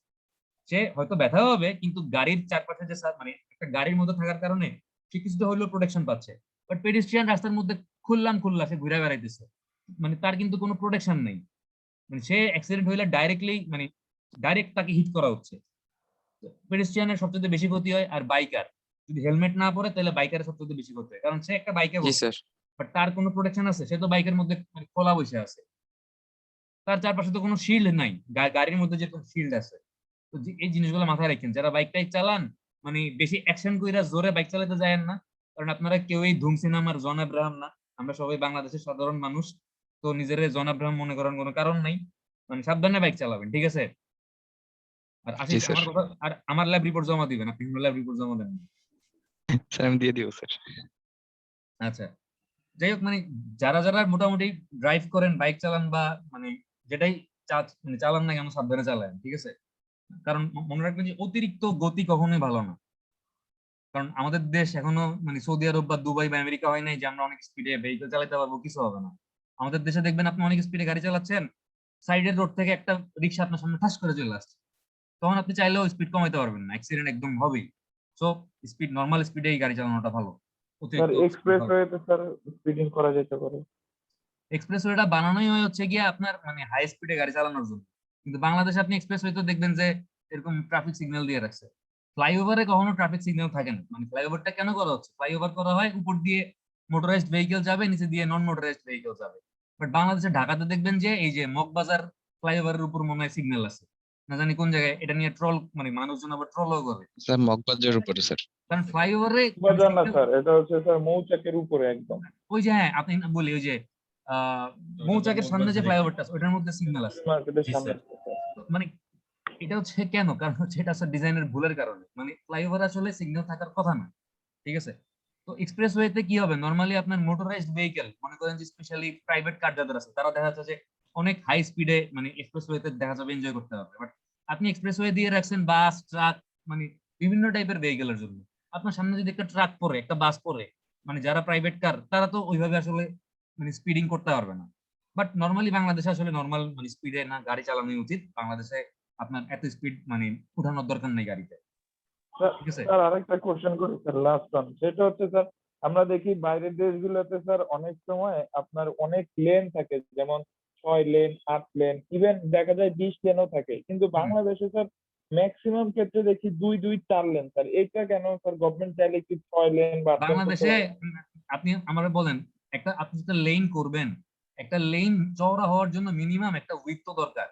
সে হয়তো ব্যথা হবে কিন্তু গাড়ির চারপাশে যে মানে একটা গাড়ির মধ্যে থাকার কারণে সে কিছুটা হলেও প্রোটেকশন পাচ্ছে। বাট পেডিস্ট্রিয়ান রাস্তার মধ্যে খুললা সে ঘুরে বেড়াইতেছে, মানে তার কিন্তু কোনো প্রোটেকশন নেই, মানে সে অ্যাক্সিডেন্ট হইলে ডাইরেক্টলি মানে ডাইরেক্ট তাকে হিট করা হচ্ছে। পেডেস্ট্রিয়ানের সবচেয়ে বেশি ক্ষতি হয়, আর বাইকার যদি হেলমেট না পরে তাহলে বাইকারের সবচেয়ে বেশি ক্ষতি হয়, কারণ সে একটা বাইকে জি বসছে, স্যার। বাট তার কোনো প্রোটেকশন আছে? সে তো বাইকের মধ্যে মানে খোলা বসে আছে, তার চারপাশে তো কোনো শিল্ড নাই, গাড়ির মধ্যে যে শিল্ড আছে। তো এই জিনিসগুলো মাথায় রাখেন যারা বাইক টাইক চালান, মানে বেশি অ্যাকশন কইরা জোরে বাইক চালাতে যায়েন না, কারণ আপনারা কেউই ধুম সিনেমার জন আব্রাহাম না, আমরা সবাই বাংলাদেশের সাধারণ মানুষ। তো নিজের জন আব্রাহাম মনে করার কোনো কারণ নাই, মানে সাবধানে বাইক চালাবেন, ঠিক আছে? আর জি আশিস, স্যার। আমার কথা, আর আমার ল্যাব রিপোর্ট জমা দিবেন, আপনি ল্যাব রিপোর্ট জমা দেন। স্যার আমি দিয়ে দিব স্যার। আচ্ছা, যাই হোক, মানে যারা যারা মোটামুটি ড্রাইভ করেন, বাইক চালান বা মানে যেটাই মানে চালান না কেন, সাবধানে চালান, ঠিক আছে? কারণ মনে রাখবেন যে অতিরিক্ত গতি কখনোই ভালো না। কারণ আমাদের দেশ এখনো মানে সৌদি আরব বা দুবাই বা আমেরিকা হয় নাই যে আমরা অনেক স্পিডে ভেহিকল চালাতে পারবো, কিছু হবে না। আমাদের দেশে দেখবেন আপনি অনেক স্পিডে গাড়ি চালাচ্ছেন, সাইডের রোড থেকে একটা রিক্সা আপনার সামনে ঠাস করে চলে আসছে, তখন আপনি চাইলেও স্পিড কমাইতে পারবেন না, অ্যাক্সিডেন্ট একদম হবেই। সো স্পিড, নর্মাল স্পিডেই গাড়ি চালানোটা ভালো, স্যার অতিরিক্ত স্পিড এক্সপ্রেস ভালো। ওয়েতে স্যার স্পিডিং করা যেতে পারে। এক্সপ্রেসওয়েটা বানানোই হয় হচ্ছে গিয়ে আপনার মানে হাই স্পিডে গাড়ি চালানোর জন্য, কিন্তু বাংলাদেশে আপনি এক্সপ্রেসওয়ে তো দেখবেন যে এরকম ট্রাফিক সিগন্যাল দিয়ে রাখছে। ফ্লাইওভারে কখনো ট্রাফিক সিগন্যাল থাকে না, মানে ফ্লাইওভারটা কেন করা হচ্ছে, ফ্লাইওভার করা হয় উপর দিয়ে মোটরাইজড ভেহিকেল যাবে, নিচে দিয়ে নন মোটরাইজড ভেহিকেল যাবে। বাট বাংলাদেশে ঢাকাতে দেখবেন যে এই যে মগবাজার ফ্লাইওভারের উপর মনে হয় সিগন্যাল আছে, না জানি কোন জায়গায়, এটা নিয়ে ট্রল মানে মানুষজন আবার ট্রলও করে। স্যার মগবাজারের উপরে স্যার। কারণ ফ্লাইওভারে মানে বাজার না সিগন্যাল, স্যার, এটা হচ্ছে স্যার মৌচাকের উপরে একদম। ওই যে হ্যাঁ আপনি বলি ওই যে মৌচাকের সামনে যে ফ্লাইওভারটা আছে ওইটার মধ্যে সিগন্যাল আছে। মার্কেটের জি সামনে স্যার। স্যার। মানে এটা হচ্ছে কেন, কারণ হচ্ছে এটা আসলে ডিজাইনের ভুলের কারণে, মানে ফ্লাইওভার আসলে সিগন্যাল থাকার কথা না, ঠিক আছে? তো এক্সপ্রেসওয়েতে কি হবে, নরমালি আপনার মোটরাইজড ভেহিকেল মনে করেন যে স্পেশালি প্রাইভেট কার যাদের আছে তারা দেখা যাচ্ছে যে অনেক হাই স্পিডে মানে এক্সপ্রেসওয়েতে দেখা যাবে এনজয় করতে হবে। বাট আপনি এক্সপ্রেসওয়ে দিয়ে রাখছেন বাস ট্রাক মানে বিভিন্ন টাইপের ভেহিকেলের জন্য, আপনার সামনে যদি একটা ট্রাক পড়ে একটা বাস পড়ে, মানে যারা প্রাইভেট কার তারা তো ওইভাবে আসলে মানে স্পিডিং করতে পারবে না। বাট নরমালি বাংলাদেশে আসলে নরমাল মানে স্পিডে না গাড়ি চালানোই উচিত, বাংলাদেশে আপনার এত স্পিড মানে উঠানোর দরকার নেই গাড়িতে, স্যার ঠিক আছে? স্যার আরেকটা কোশ্চেন করি স্যার, লাস্ট ওয়ান, সেটা হচ্ছে স্যার আমরা দেখি বাইরের দেশগুলোতে স্যার অনেক সময় আপনার অনেক লেন থাকে, যেমন 6 লেন 8 লেন ইভেন দেখা যায় 20 লেনও থাকে, কিন্তু বাংলাদেশে স্যার ম্যাক্সিমাম ক্ষেত্রে দেখি 2-4 লেন স্যার। এটা কেন স্যার? গভর্নমেন্ট চাইলে কি 6 লেন বা 8 লেন করতে বাংলাদেশে পারে? আপনি আমাকে বলেন, আপনি যেটা লেন করবেন, একটা লেন চওড়া হওয়ার জন্য মিনিমাম একটা উইডথ তো দরকার।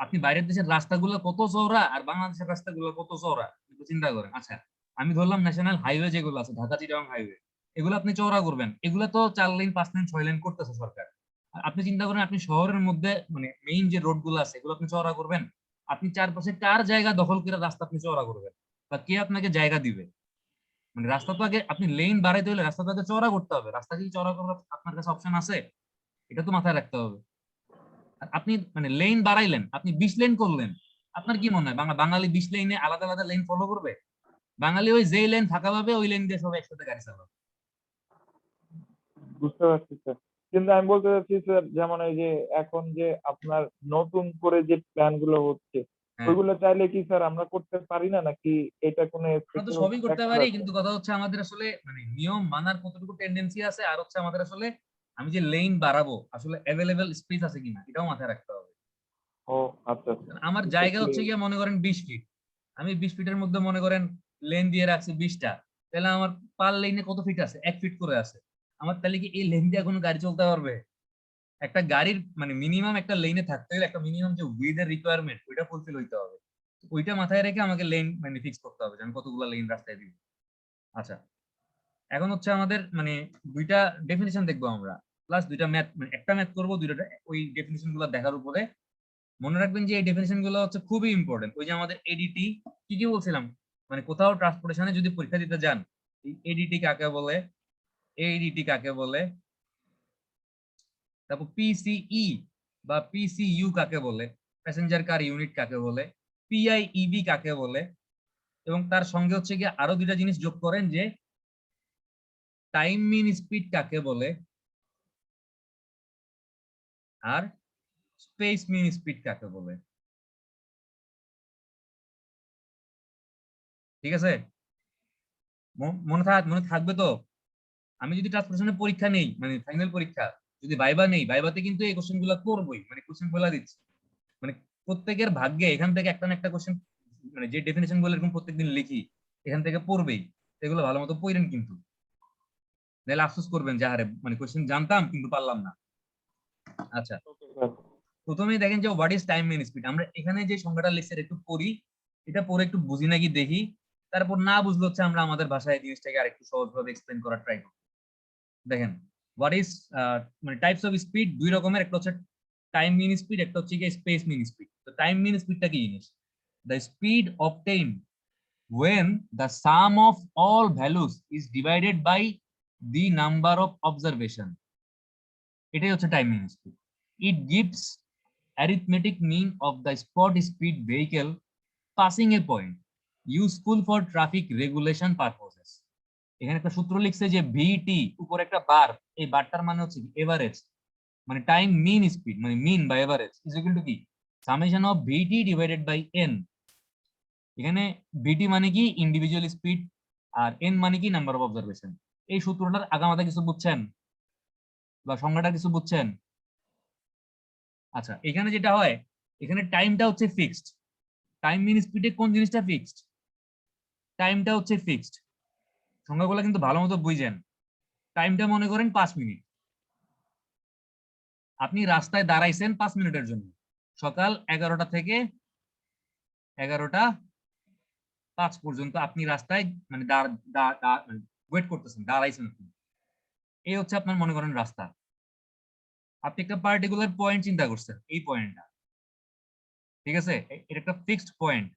আপনি বাইরের দেশের রাস্তাগুলো কত চওড়া আর বাংলাদেশের রাস্তাগুলো কত চওড়া একটু চিন্তা করেন। আচ্ছা, আমি ধরলাম ন্যাশনাল হাইওয়ে যেগুলো আছে, ঢাকা চিটাগাং হাইওয়ে, এগুলো আপনি চওড়া করবেন, এগুলো তো 4 লেন 5 লেন 6 লেন করতেছে সরকার। আর আপনি চিন্তা করেন, আপনি শহরের মধ্যে মানে মেইন যে রোড গুলো আছে এগুলো আপনি চওড়া করবেন, আপনি চারপাশে কার জায়গা দখল করে রাস্তা আপনি চওড়া করবেন, বা কে আপনাকে জায়গা দিবে? মানে রাস্তা তো আগে আপনি লেন বাড়াইতে হলে রাস্তা তো আগে চওড়া করতে হবে। রাস্তা কি চওড়া করার আপনার কাছে অপশন আছে? এটা তো মাথায় রাখতে হবে। আর আপনি মানে লেন বাড়াইলেন, আপনি 20 লেন করলেন, আপনার কি মনে হয় বাঙালি 20 লেনে আলাদা আলাদা লেন ফলো করবে? বাঙালি ওই যে লেন ফাঁকা পাবে ওই লেন দিয়ে সব একসাথে গাড়ি চালাবে। বুঝতে পারছি স্যার, কিন্তু আমি বলতে চাচ্ছি স্যার, যেমন এই যে এখন যে আপনার নতুন করে যে প্ল্যান গুলো হচ্ছে, হ্যাঁ, ওইগুলো চাইলে কি স্যার আমরা করতে পারি না, নাকি এটা কোনো আমরা তো স্পেসিফিক সবই করতে ফ্যাক্টর পারি, আছে? কিন্তু কথা হচ্ছে আমাদের আসলে মানে নিয়ম মানার কতটুকু টেন্ডেন্সি আছে, আর হচ্ছে আমাদের আসলে আমি যে লেন বাড়াবো আসলে অ্যাভেলেবেল স্পেস আছে কিনা এটাও মাথায় রাখতে হবে। ও আচ্ছা আচ্ছা। আমার বুঝতে জায়গা হচ্ছে পেরেছি। গিয়ে মনে করেন 20 ফিট, আমি 20 ফিটের মধ্যে মনে করেন লেন দিয়ে রাখছি 20টা, তাহলে আমার পার লেনে কত ফিট আছে? 1 ফিট করে আছে। আমার তাহলে কি এই লেন দিয়ে কোনো গাড়ি চলতে পারবে? একটা গাড়ির মানে মিনিমাম একটা লেনে থাকতে হলে একটা মিনিমাম যে উইডের রিকোয়ারমেন্ট ওইটা ফুলফিল হইতে হবে। ওইটা মাথায় রেখে আমাকে লেন মানে ফিক্স করতে হবে যে আমি কতগুলো লেন রাস্তায় দিব। আচ্ছা, এখন হচ্ছে আমাদের মানে দুইটা ডেফিনিশন দেখবো আমরা, প্লাস দুইটা ম্যাথ, মানে একটা ম্যাথ করবো দুইটা, ওই ডেফিনিশন গুলো দেখার উপরে। মনে রাখবেন যে এই ডেফিনেশন গুলো হচ্ছে খুবই ইম্পর্টেন্ট। ওই যে আমাদের এডিটি, কি কি বলছিলাম, মানে কোথাও ট্রান্সপোর্টেশনে যদি পরীক্ষা দিতে যান, এডিটি কাকে বলে, এডিটি কাকে বলে, তারপর পিসিই বা পিসিইউ কাকে বলে, প্যাসেঞ্জার কার ইউনিট কাকে বলে, পিআইইবি কাকে বলে, এবং তার সঙ্গে হচ্ছে গিয়ে আরো দুইটা জিনিস যোগ করেন যে টাইম মিন স্পিড কাকে বলে আর স্পেস মিন স্পিড কাকে বলে। ঠিক আছে? মনে থাকবে তো? আমি যদি ট্রান্সপোর্টেশনের পরীক্ষা নেই মানে ফাইনাল পরীক্ষা, যদি ভাইবা নেই, ভাইবাতে কিন্তু এই কোশ্চেন গুলো করবোই, মানে কোশ্চেন বলে দিচ্ছি। মানে প্রত্যেকের ভাগ্যে এখান থেকে একটা না একটা কোশ্চেন, মানে যে ডেফিনেশন গুলো এরকম প্রত্যেকদিন লিখি এখান থেকে পড়বেই। এগুলো ভালো মতো পড়েন কিন্তু, নাহলে আফসোস করবেন যে আরে মানে কোশ্চেন জানতাম কিন্তু পারলাম না। আচ্ছা, ওকে স্যার। প্রথমেই দেখেন যে what is time mean speed. আমরা এখানে যে সংজ্ঞাটা লিখছি এটা একটু পড়ি, এটা পড়ে একটু বুঝি নাকি দেখি, তারপর না বুঝলে হচ্ছে আমরা আমাদের ভাষায় এই জিনিসটাকে আরেকটু সহজভাবে এক্সপ্লেন করার ট্রাই করি। দেখেন, হোয়াট ইজ মানে টাইপস অফ স্পিড দুই রকমের, একটা হচ্ছে টাইম মিন স্পিড, একটা হচ্ছে কি স্পেস মিন স্পিড। তো টাইম মিন স্পিডটা কি জিনিস? The speed obtained when the sum of all values is divided by the number of observation, এটাই হচ্ছে time mean speed. It gives arithmetic mean of the spot speed vehicle passing a point, useful for traffic regulation purposes. এখানে একটা সূত্র লিখছে যে ভিটি উপরে একটা বার, এই বারটার মানে হচ্ছে এভারেজ, মানে টাইম মিন স্পিড মানে মিন বা এভারেজ ইজ ইকুয়াল টু কি summation of VT divided by N. এখানে ভিটি মানে কি ইন্ডিভিজুয়াল স্পিড, আর এন মানে কি নাম্বার অফ অবজারভেশন। এই সূত্রটার আগামাথা কিছু বুঝছেন বা সংজ্ঞাটা কিছু বুঝছেন? আচ্ছা, এখানে যেটা হয়, এখানে টাইমটা হচ্ছে ফিক্সড। টাইম মিন স্পিডে কোন জিনিসটা ফিক্সড? টাইমটা হচ্ছে ফিক্সড। সংজ্ঞাগুলো কিন্তু ভালো মতো বুঝেন। টাইমটা মনে করেন 5 মিনিট। আপনি রাস্তায় দাঁড়াইছেন 5 মিনিটের জন্য, সকাল 11টা থেকে 11টা 5 পর্যন্ত আপনি রাস্তায় মানে ওয়েট করতেছেন, দাঁড়াইছেন আপনি। এই হচ্ছে আপনার মনে করেন রাস্তা। আপনি একটা পার্টিকুলার পয়েন্ট চিন্তা করছেন, এই পয়েন্টটা, ঠিক আছে? এটা একটা ফিক্সড পয়েন্ট।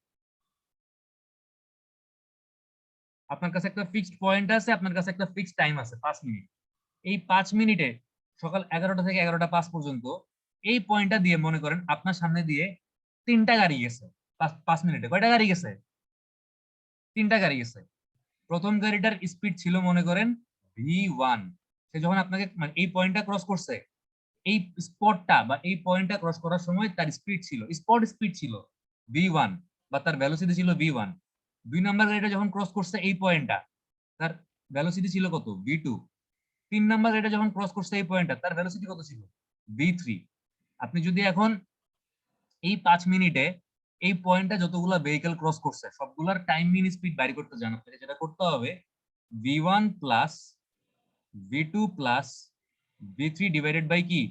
আপনার কাছে একটা ফিক্সড পয়েন্ট আছে, আপনার কাছে একটা ফিক্সড টাইম আছে 5 মিনিট। এই 5 মিনিটে সকাল 11টা থেকে 11টা 5 পর্যন্ত এই পয়েন্টটা দিয়ে মনে করেন আপনার সামনে দিয়ে 3টা গাড়ি গেছে। 5 মিনিটে কয়টা গাড়ি গেছে? 3টা গাড়ি গেছে। প্রথম গাড়িটার স্পিড ছিল মনে করেন v1। সে যখন আপনাকে মানে এই পয়েন্টটা ক্রস করছে, এই স্পটটা বা এই পয়েন্টটা ক্রস করার সময় তার স্পিড ছিল, স্পট স্পিড ছিল v1 বা তার ভেলোসিটি ছিল v1। 2 নাম্বার গাড়িটা যখন ক্রস করছে এই পয়েন্টটা, তার ভেলোসিটি ছিল কত? v2। 3 নাম্বার গাড়িটা যখন ক্রস করছে এই পয়েন্টটা, তার ভেলোসিটি কত ছিল? v3। আপনি যদি এখন এই 5 মিনিটে এই পয়েন্টটা যতগুলা ভেহিকল ক্রস করছে সবগুলার টাইম মিন স্পিড বাইর করতে জান, আপনাকে যেটা করতে হবে v1 plus v2 plus v3 divided by কি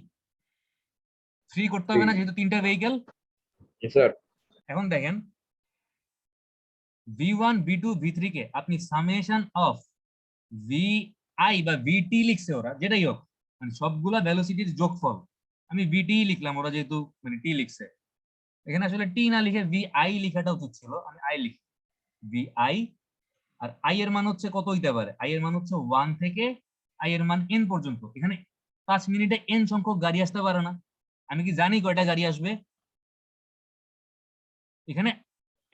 3 করতে হবে না, যেহেতু তিনটা ভেহিকল। স্যার এখন দেখেন v1 v2 v3 কে আপনি সামেশন অফ vi বা vt লিখছে ওরা, যেটাই হোক মানে সবগুলা ভেলোসিটির যোগফল। আমি vt লিখলাম, ওরা যেহেতু মানে t লিখছে, এখানে আসলে t না লিখে vi লেখাটা উচিত ছিল, আমি i লিখি vi। আর i এর মান হচ্ছে কত হইতে পারে, i এর মান হচ্ছে 1 থেকে i এর মান n পর্যন্ত। এখানে 5 মিনিটে n সংখ্যক গাড়ি আসতে পারে না, আমি কি জানি কয়টা গাড়ি আসবে? এখানে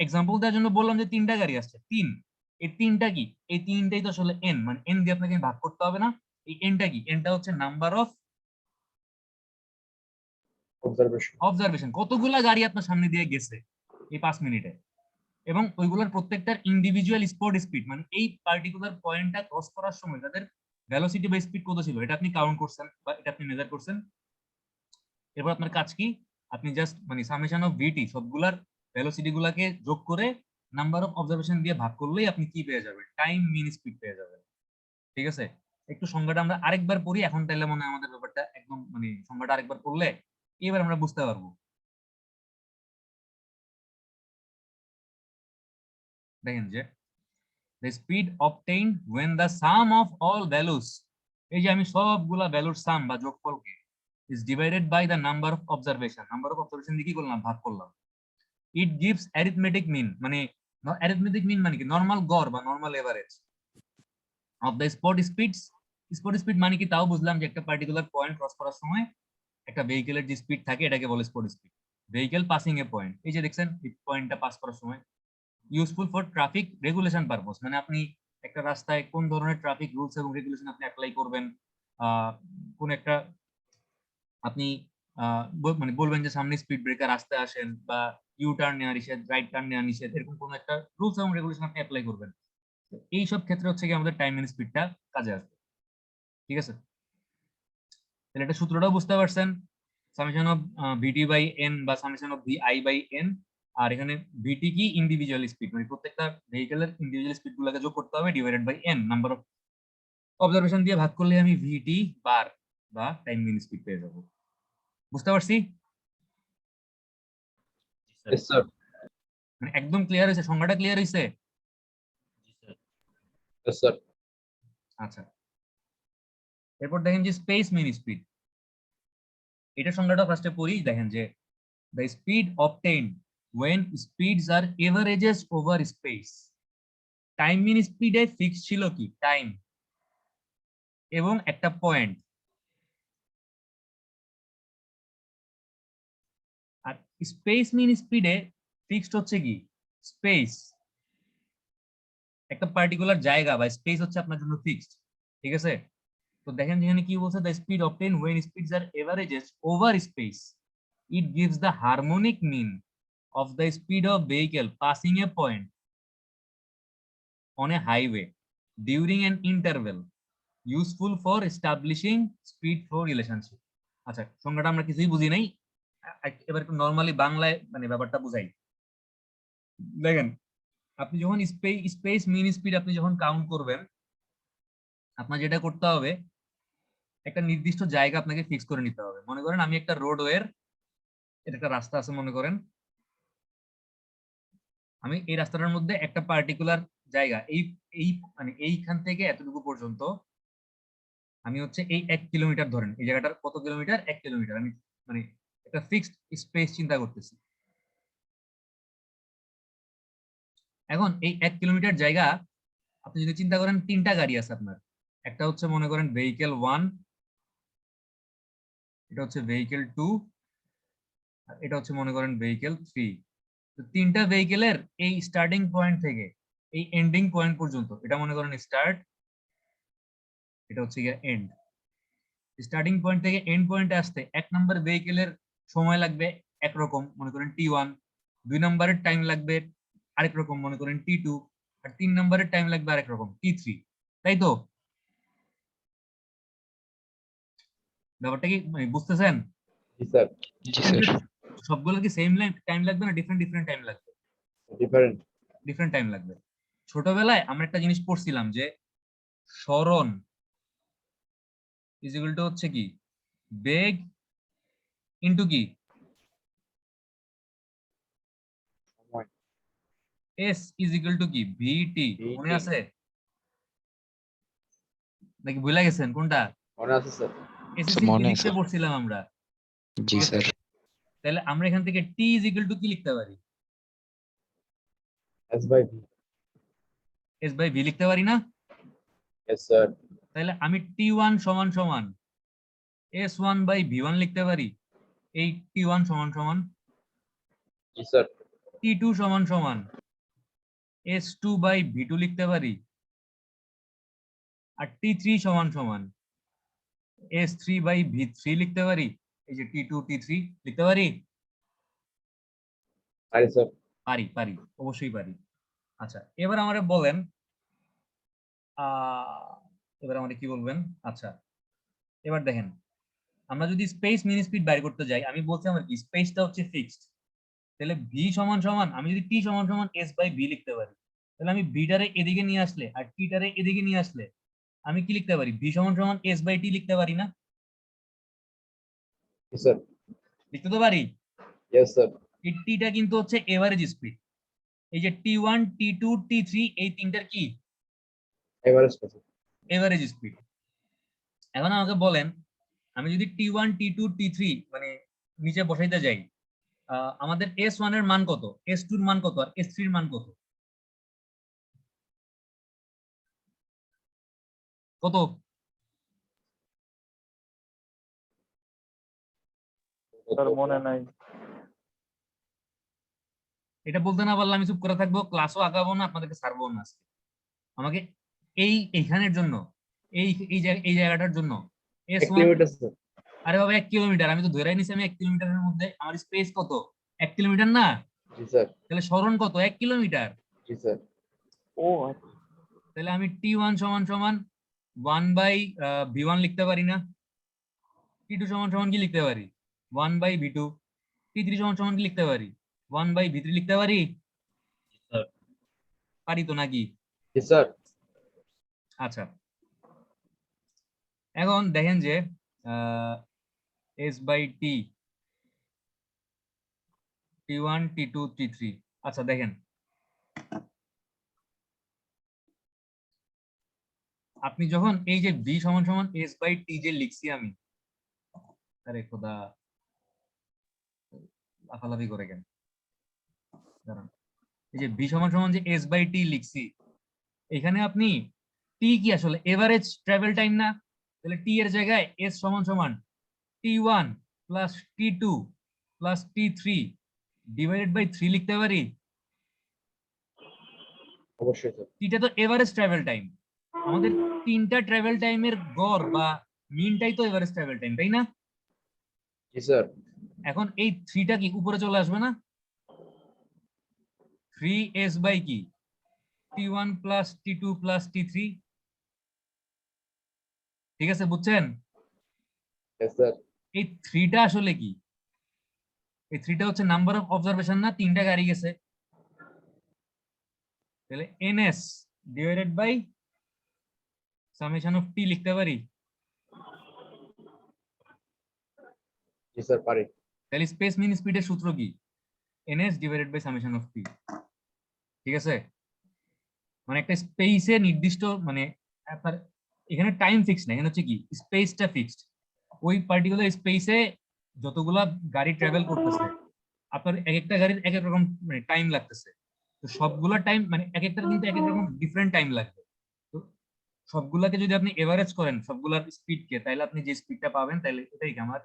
এক্সাম্পল দেওয়ার জন্য বললাম যে 3টা গাড়ি আসছে, 3। এই 3টা কি, এই 3টাই তো আসলে n, মানে n দিয়ে আপনাকে ভাগ করতে হবে না। এই nটা কি, nটা হচ্ছে নাম্বার অফ অবজারভেশন, কতগুলা গাড়ি আপনার সামনে দিয়ে গেছে এই 5 মিনিটে, এবং ওইগুলোর প্রত্যেকটার ইন্ডিভিজুয়াল স্পট স্পিড, মানে এই পার্টিকুলার পয়েন্টটা ক্রস করার সময় তাদের ভেলোসিটি বা স্পিড কত ছিল এটা আপনি কাউন্ট করছেন বা এটা আপনি মেজার করছেন। এরপর আপনার কাজ কি, আপনি জাস্ট মানে সামেশন অফ ভিটি সবগুলার ভেলোসিটি গুলাকে যোগ করে নাম্বার অফ অবজারভেশন দিয়ে ভাগ করলেই আপনি কি পেয়ে যাবেন, টাইম মিন স্পিড পেয়ে যাবেন। ঠিক আছে, একটু সংজ্ঞাটা আমরা আরেকবার পড়ি এখন, তাহলে মনে হয় আমাদের ব্যাপারটা একদম মানে সংজ্ঞাটা আরেকবার পড়লে এবার আমরা বুঝতে পারবো। দেখেন যে the speed obtained when the sum of all values, এই যে আমি সবগুলা ভ্যালুর সাম বা যোগফলকে is divided by the number of observation, number of observation দিয়ে কি করলাম, ভাগ করলাম। it gives arithmetic mean, মানে arithmetic mean মানে কি, নরমাল গড় বা normal average of the spot speeds। Spot speed মানে কি তাও বুঝলাম, যে একটা পার্টিকুলার পয়েন্ট ক্রস করার সময় একটা ভেহিকেলের যে স্পিড থাকে এটাকে বলে স্পট স্পিড। ভেহিকেল পাসিং এ পয়েন্ট, এই যে দেখছেন এই পয়েন্টটা পাস করার সময়। Useful for traffic regulation purpose, মানে আপনি একটা রাস্তায় কোন ধরনের ট্রাফিক রুলস এবং রেগুলেশন আপনি অ্যাপ্লাই করবেন, কোন একটা আপনি মানে বলবেন যে সামনে স্পিড ব্রেকার আসতে আসেন, বা ইউ টার্ন নেওয়া নিষেধ, রাইট টার্ন নেওয়া নিষেধ, এরকম কোন একটা রুলস এবং রেগুলেশন আপনি অ্যাপ্লাই করবেন। এই সব ক্ষেত্রে হচ্ছে কি আমাদের টাইম এন্ড স্পিডটা কাজে আসবে। ঠিক আছে, তাহলে এটা সূত্রটাও বুঝতে পারছেন, summation of VT by N বা summation of VI by N. আর এখানে ভিটি কি, ইন্ডিভিজুয়াল স্পিড, মানে প্রত্যেকটা ভেহিকেলের ইন্ডিভিজুয়াল স্পিড গুলোকে যোগ করতে হবে divided by N, number of observation দিয়ে ভাগ করলে আমি ভিটি বার বা টাইম মিন স্পিড পেয়ে যাব। বুঝতে পারছি? মানে একদম ক্লিয়ার হয়েছে, সংজ্ঞাটা ক্লিয়ার হয়েছে? আচ্ছা, এরপর দেখেন যে স্পেস মিন স্পিড, এটা সংজ্ঞাটা ফার্স্টে পড়ি। দেখেন যে the speed obtained when speeds are averages over space। Time mean স্পিডে ফিক্স ছিল কি, টাইম এবং একটা পয়েন্ট। আর স্পেস মিন স্পিডে ফিক্সড হচ্ছে কি, স্পেস, একটা পার্টিকুলার জায়গা বা স্পেস হচ্ছে আপনার জন্য ফিক্সড। ঠিক আছে, তো দেখেন যেখানে কি বলছে, the speed obtained when speeds are averages over space, it gives the harmonic mean of the speed of vehicle passing a point on a highway during an interval useful for establishing speed flow relationship। আচ্ছা, সংজ্ঞাটা আমরা কিছুই বুঝি নাই, এবার একটু নরমালি বাংলায় মানে ব্যাপারটা বুঝাই। দেখেন, আপনি যখন স্পেস মিন স্পিড আপনি যখন কাউন্ট করবেন, আপনার যেটা করতে হবে, একটা নির্দিষ্ট জায়গা আপনাকে ফিক্স করে নিতে হবে। মনে করেন আমি একটা রোডওয়ের, এটা একটা রাস্তা আছে মনে করেন, আমি এই রাস্তাটার মধ্যে একটা পার্টিকুলার জায়গা, এই এই মানে এইখান থেকে এতটুকু পর্যন্ত আমি হচ্ছে এই 1 কিলোমিটার, ধরেন এই জায়গাটার কত কিলোমিটার, 1 কিলোমিটার, আমি মানে একটা ফিক্সড স্পেস চিন্তা করতেছি। এখন এই 1 কিলোমিটার জায়গা আপনি যদি চিন্তা করেন, 3টা গাড়ি আছে আপনার, একটা হচ্ছে মনে করেন ভেহিকেল 1, এটা হচ্ছে ভেহিকেল 2, আর এটা হচ্ছে মনে করেন ভেহিকেল 3। তো 3টা ভেহিকেলের এই স্টার্টিং পয়েন্ট থেকে এই এন্ডিং পয়েন্ট পর্যন্ত, এটা মনে করেন স্টার্ট, এটা হচ্ছে গিয়ে এন্ড। স্টার্টিং পয়েন্ট থেকে এন্ড পয়েন্টে আসতে 1 নম্বর ভেহিকেলের সময় লাগবে একরকম, মনে করেন T1, 2 নম্বরের টাইম লাগবে আরেক রকম, মনে করেন T2, আর 3 নম্বরের টাইম লাগবে আরেক রকম, T3। তাই তো, ব্যাপারটা কি মানে বুঝতেছেন? জি স্যার, জি স্যার। সবগুলো কি সেম টাইম লাগবে না ডিফারেন্ট ডিফারেন্ট টাইম লাগবে? ডিফারেন্ট। ডিফারেন্ট টাইম লাগবে। ছোটবেলায় আমরা একটা জিনিস পড়ছিলাম যে সরণ ইজ ইকুয়াল টু হচ্ছে কি বেগ ইনটু কি সময়। এস ইজ ইকুয়াল টু কি ভিটি। মনে VT আছে নাকি ভুলে গেছেন কোনটা? মনে আছে স্যার। এসএসসি মনে ফিজিক্সে আছে। পড়ছিলাম আমরা। জি ঠিক আছে? স্যার। তাহলে আমরা এখান থেকে টি ইজ ইকুয়াল টু কি লিখতে পারি? S by V. S by V লিখতে পারি না? Yes sir. তাহলে আমি টি ওয়ান সমান সমান S one by V one লিখতে পারি। এই টি ওয়ান সমান সমান জি স্যার। টি টু সমান সমান S two by V two লিখতে পারি। আর টি থ্রি সমান সমান S three by V three লিখতে পারি। এই যে টি টু টি থ্রি লিখতে পারি। পারি স্যার। পারি পারি অবশ্যই পারি। আচ্ছা এবার আমারে বলেন এবার আমারে কি বলবেন? আচ্ছা এবার দেখেন আমরা যদি স্পেস মিনি স্পিড বাইর করতে যাই, আমি বলছি আমার কি স্পেসটা হচ্ছে ফিক্সড। তাহলে ভি সমান সমান আমি যদি টি সমান সমান এস বাই ভি লিখতে পারি, তাহলে আমি ভিটারে এদিকে নিয়ে আসলে আর টিটারে এদিকে নিয়ে আসলে আমি কি লিখতে পারি? ভি সমান সমান এস বাই টি লিখতে পারি না? জি স্যার। লিখতে তো পারি। Yes sir. এই টিটা কিন্তু হচ্ছে এভারেজ স্পিড। এই যে T one T two T three এই তিনটার কি এভারেজ কত? Average speed. এখন আমাকে বলেন আমি যদি T one T two T three মানে নিচে বসাইতে যাই, আমাদের এস ওয়ান এর মান কত, এস টুর মান কত, আর এস থ্রির মান কত? কত? স্যার মনে নাই। এটা বলতে না পারলে আমি চুপ করে থাকবো, ক্লাসও আগাবো না, আপনাদেরকে ছাড়বো না আজকে। আমাকে এইখানের জন্য এই জায়গাটার জন্য এস 1 ওয়ান। Kilometre sir. আরে বাবা 1 কিলোমিটার, আমি তো ধরে নিছি আমি 1 কিলোমিটারের মধ্যে আমার স্পেস কত? 1 কিলোমিটার না? জি স্যার। তাহলে সরণ কত? 1 কিলোমিটার। জি স্যার। ও আচ্ছা। তাহলে আমি টি ওয়ান সমান সমান 1/v1 লিখতে পারি না? টি টু সমান সমান কি লিখতে পারি? 1/v2। টি থ্রি সমান সমান কি লিখতে পারি? 1/v3 লিখতে পারি। পারি তো নাকি? জি স্যার। আচ্ছা এখন দেখেন যে S by T T one T two T three. আচ্ছা দেখেন আপনি যখন এই যে ভি সমান সমান এস বাই টি যে লিখছি আমি, আরে খোদা লাফালাফি করে কেন, দাঁড়ান। এই যে ভি সমান সমান যে এস বাই টি লিখছি, এখানে আপনি টি কি আসলে এভারেজ ট্রাভেল টাইম না? তাহলে টি এর জায়গায় এস সমান সমান T one plus T two plus T three divided by three লিখতে পারি। অবশ্যই স্যার। টিটা তো এভারেজ ট্রাভেল টাইম। আমাদের তিনটা ট্রাভেল টাইমের গড় বা মিনটাই তো এভারেজ ট্রাভেল টাইম, তাই না? জি স্যার। এখন এই থ্রিটা কি উপরে চলে আসবে না? থ্রি এস বাই কি টি one plus T two plus T three. ঠিক আছে বুঝছেন? Yes sir. এই থ্রিটা আসলে কি? এই থ্রিটা হচ্ছে নাম্বার অফ অবজারভেশন না? তিনটা গাড়ি গেছে, তাহলে NS divided by summation of T লিখতে পারি। জি স্যার পারি। তাহলে স্পেস মিন স্পিডের সূত্র কি? NS divided by summation of T. ঠিক আছে? মানে একটা স্পেসে নির্দিষ্ট মানে আপনার এখানে টাইম ফিক্স না, এখানে হচ্ছে কি স্পেসটা ফিক্সড। ওই পার্টিকুলার স্পেসে যতগুলা গাড়ি ট্রাভেল করতেছে আপনার এক একটা গাড়ির এক এক রকম মানে টাইম লাগতেছে। তো সবগুলা টাইম মানে এক একটার কিন্তু এক এক রকম ডিফারেন্ট টাইম লাগবে। তো সবগুলাকে যদি আপনি এভারেজ করেন সবগুলার স্পিডকে, তাহলে আপনি যে স্পিডটা পাবেন তাহলে এটাই কি আমার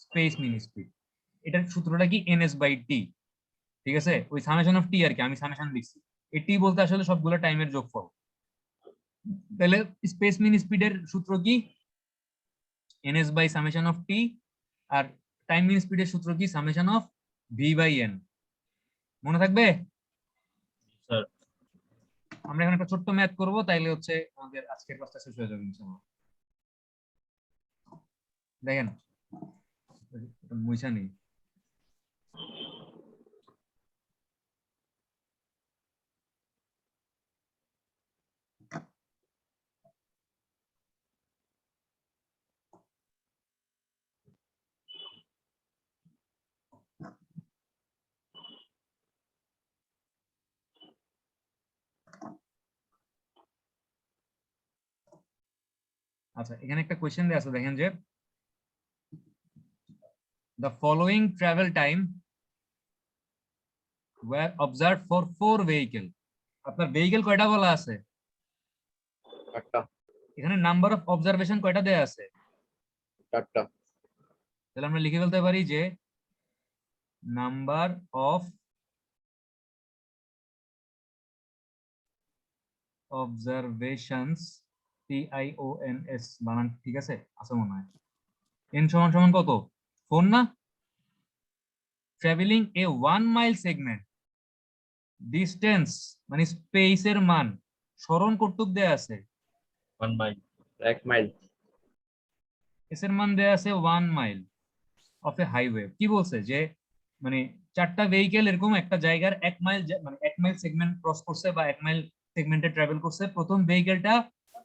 স্পেস মিন স্পিড। এটার সূত্রটা কি এনএস বাই টি। ঠিক আছে? ওই সামেশন অফ টি আর কি, আমি সামেশন লিখছি। এই টি বলতে আসলে সবগুলো টাইমের যোগফল। তাহলে স্পেস মিন স্পিডের সূত্র কি? NS by summation of T. আর টাইম মিন স্পিডের সূত্র কি? Summation of V by N. মনে থাকবে? স্যার। আমরা এখন একটা ছোট্ট ম্যাথ করব, তাইলে হচ্ছে আমাদের আজকের ক্লাসটা শেষ হয়ে যাবে ইনশাআল্লাহ। দেখেন মুইসা নেই। আচ্ছা, এখানে একটা কোয়েশ্চেন দেয়া আছে, দেখেন যে the following travel time were observed for 4 vehicle. আপনার ভেহিকেল কয়টা বলা আছে? চারটা এখানে নাম্বার অফ অবজারভেশন কয়টা দেয়া আছে? চারটা তাহলে আমরা লিখে ফেলতে পারি যে নাম্বার অফ অবজারভেশনস, TIONS বানান ঠিক আছে মনে হয়। n সমান সমান কত? 4 না? ট্রাভেলিং এ 1 মাইল সেগমেন্ট, ডিসটেন্স মানে স্পেসের মান সরণ কর্তৃক দেয়া আছে 1 মাইল 1 মাইল এস এর মান দেয়া আছে 1 মাইল অফ এ হাইওয়ে। কি বলছে যে মানে চারটা ভেহিকেল এরকম একটা জায়গার 1 মাইল মানে 1 মাইল সেগমেন্ট ক্রস করছে বা 1 মাইল সেগমেন্টে ট্রাভেল করছে। প্রথম ভেহিকেলটা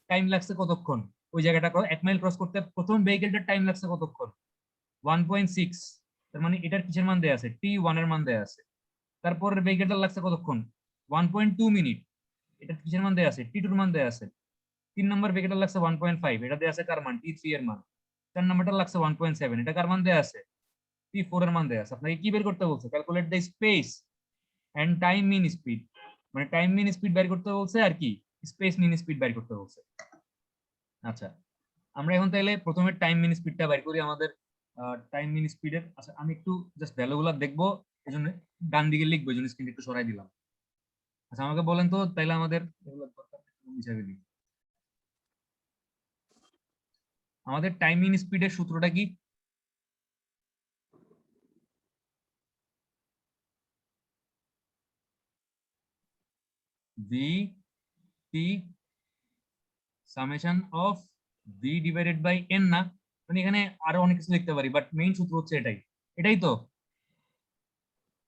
টাইম লাগছে কতক্ষণ ওই জায়গাটা 1 মাইল ক্রস করতে? প্রথম ভেহিকেলটার টাইম লাগছে কতক্ষণ? 1.6। তার মানে এটার কিসের মান দেয়া আছে? T1 এর মান দেয়া আছে। তারপরের ভেহিকেলটা লাগছে কতক্ষণ? 1.2 মিনিট, এটা কিসের মান দেয়া আছে? T2 এর মান দেয়া আছে। 3 নম্বর ভেহিকেলটা লাগছে 1.5, এটা দেয়া আছে কার মান? T3 এর মান। 4 নম্বরটা লাগছে 1.7, এটা কার মান দেয়া আছে? T4 এর মান দেয়া আছে। আপনাকে কি বের করতে বলছে? Calculate the space and time mean speed, মানে টাইম মিন স্পিড বের করতে বলছে আর কি স্পেস মিন স্পিড বের করতে বলছে। আচ্ছা, আমরা এখন তাহলে প্রথমে টাইম মিন স্পিডটা বের করি আমাদের টাইম মিন স্পিডের। আচ্ছা, আমি একটু জাস্ট ভ্যালুগুলো দেখবো, এজন্য ডান দিকে লিখবো, এজন্য স্ক্রিনটা একটু সরাই দিলাম। আচ্ছা, আমাকে বলেন তো তাইলে আমাদের হিসাবে লিখি আমাদের টাইম মিন স্পিডের সূত্রটা কি? V T summation of V divided by N না? মানে এখানে আরো অনেক কিছু লিখতে পারি, বাট মেইন সূত্র হচ্ছে এটাই তো।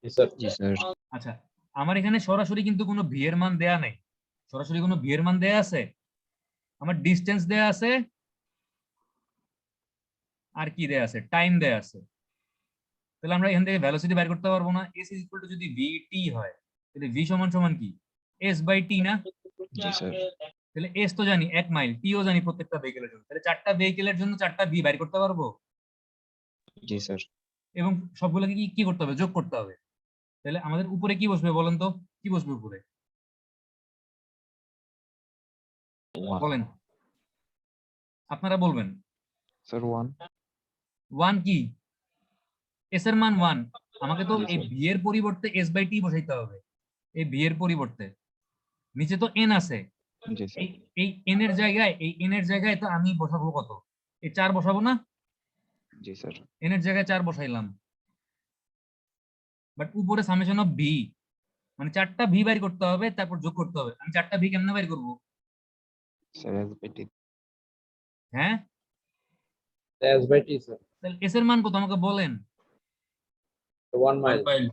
জি স্যার জি স্যার। আচ্ছা, আমার এখানে সরাসরি কিন্তু কোনো ভি এর মান দেয়া নাই। সরাসরি কোনো ভি এর মান দেয়া আছে? আমার ডিসটেন্স দেয়া আছে, আর কি দেয়া আছে? টাইম দেয়া আছে। তাহলে আমরা এখান থেকে ভেলোসিটি বের করতে পারবো না? এস ইজ ইকুয়াল টু যদি ভি টি হয়, তাহলে ভি সমান সমান কি? এস বাই টি না? জি স্যার। তাহলে এস তো জানি 1 মাইল, টিও জানি প্রত্যেকটা ভেহিকেলের জন্য। তাহলে চারটা ভেহিকেলের জন্য চারটা ভি বের করতে পারবো, জি স্যার। এবং সবগুলোকে কি কি করতে হবে? যোগ করতে হবে। তাহলে আমাদের উপরে কি বসবে বলেন তো? কি বসবে উপরে? বলেন, আপনারা বলবেন। স্যার 1। 1 কি? এস এর মান 1। আমাকে তো জি এই স্যার। ভি এর পরিবর্তে এস বাই টি বসাইতে হবে। এই ভি এর পরিবর্তে নিচে তো এন আছে, জি স্যার। এই এই এন এর জায়গায় তো আমি বসাবো কত? এই 4 বসাবো না? জি স্যার। এন এর জায়গায় 4 বসাইলাম, বাট উপরে সামেশন অফ ভি, মানে চারটা ভি বাইর করতে হবে, তারপর যোগ করতে হবে। আমি চারটা ভি কেমনে বাইর করবো? স্যার এস বাই টি। হ্যাঁ, এস বাই টি স্যার তাহলে এস এর মান কত আমাকে বলেন? 1 মাইল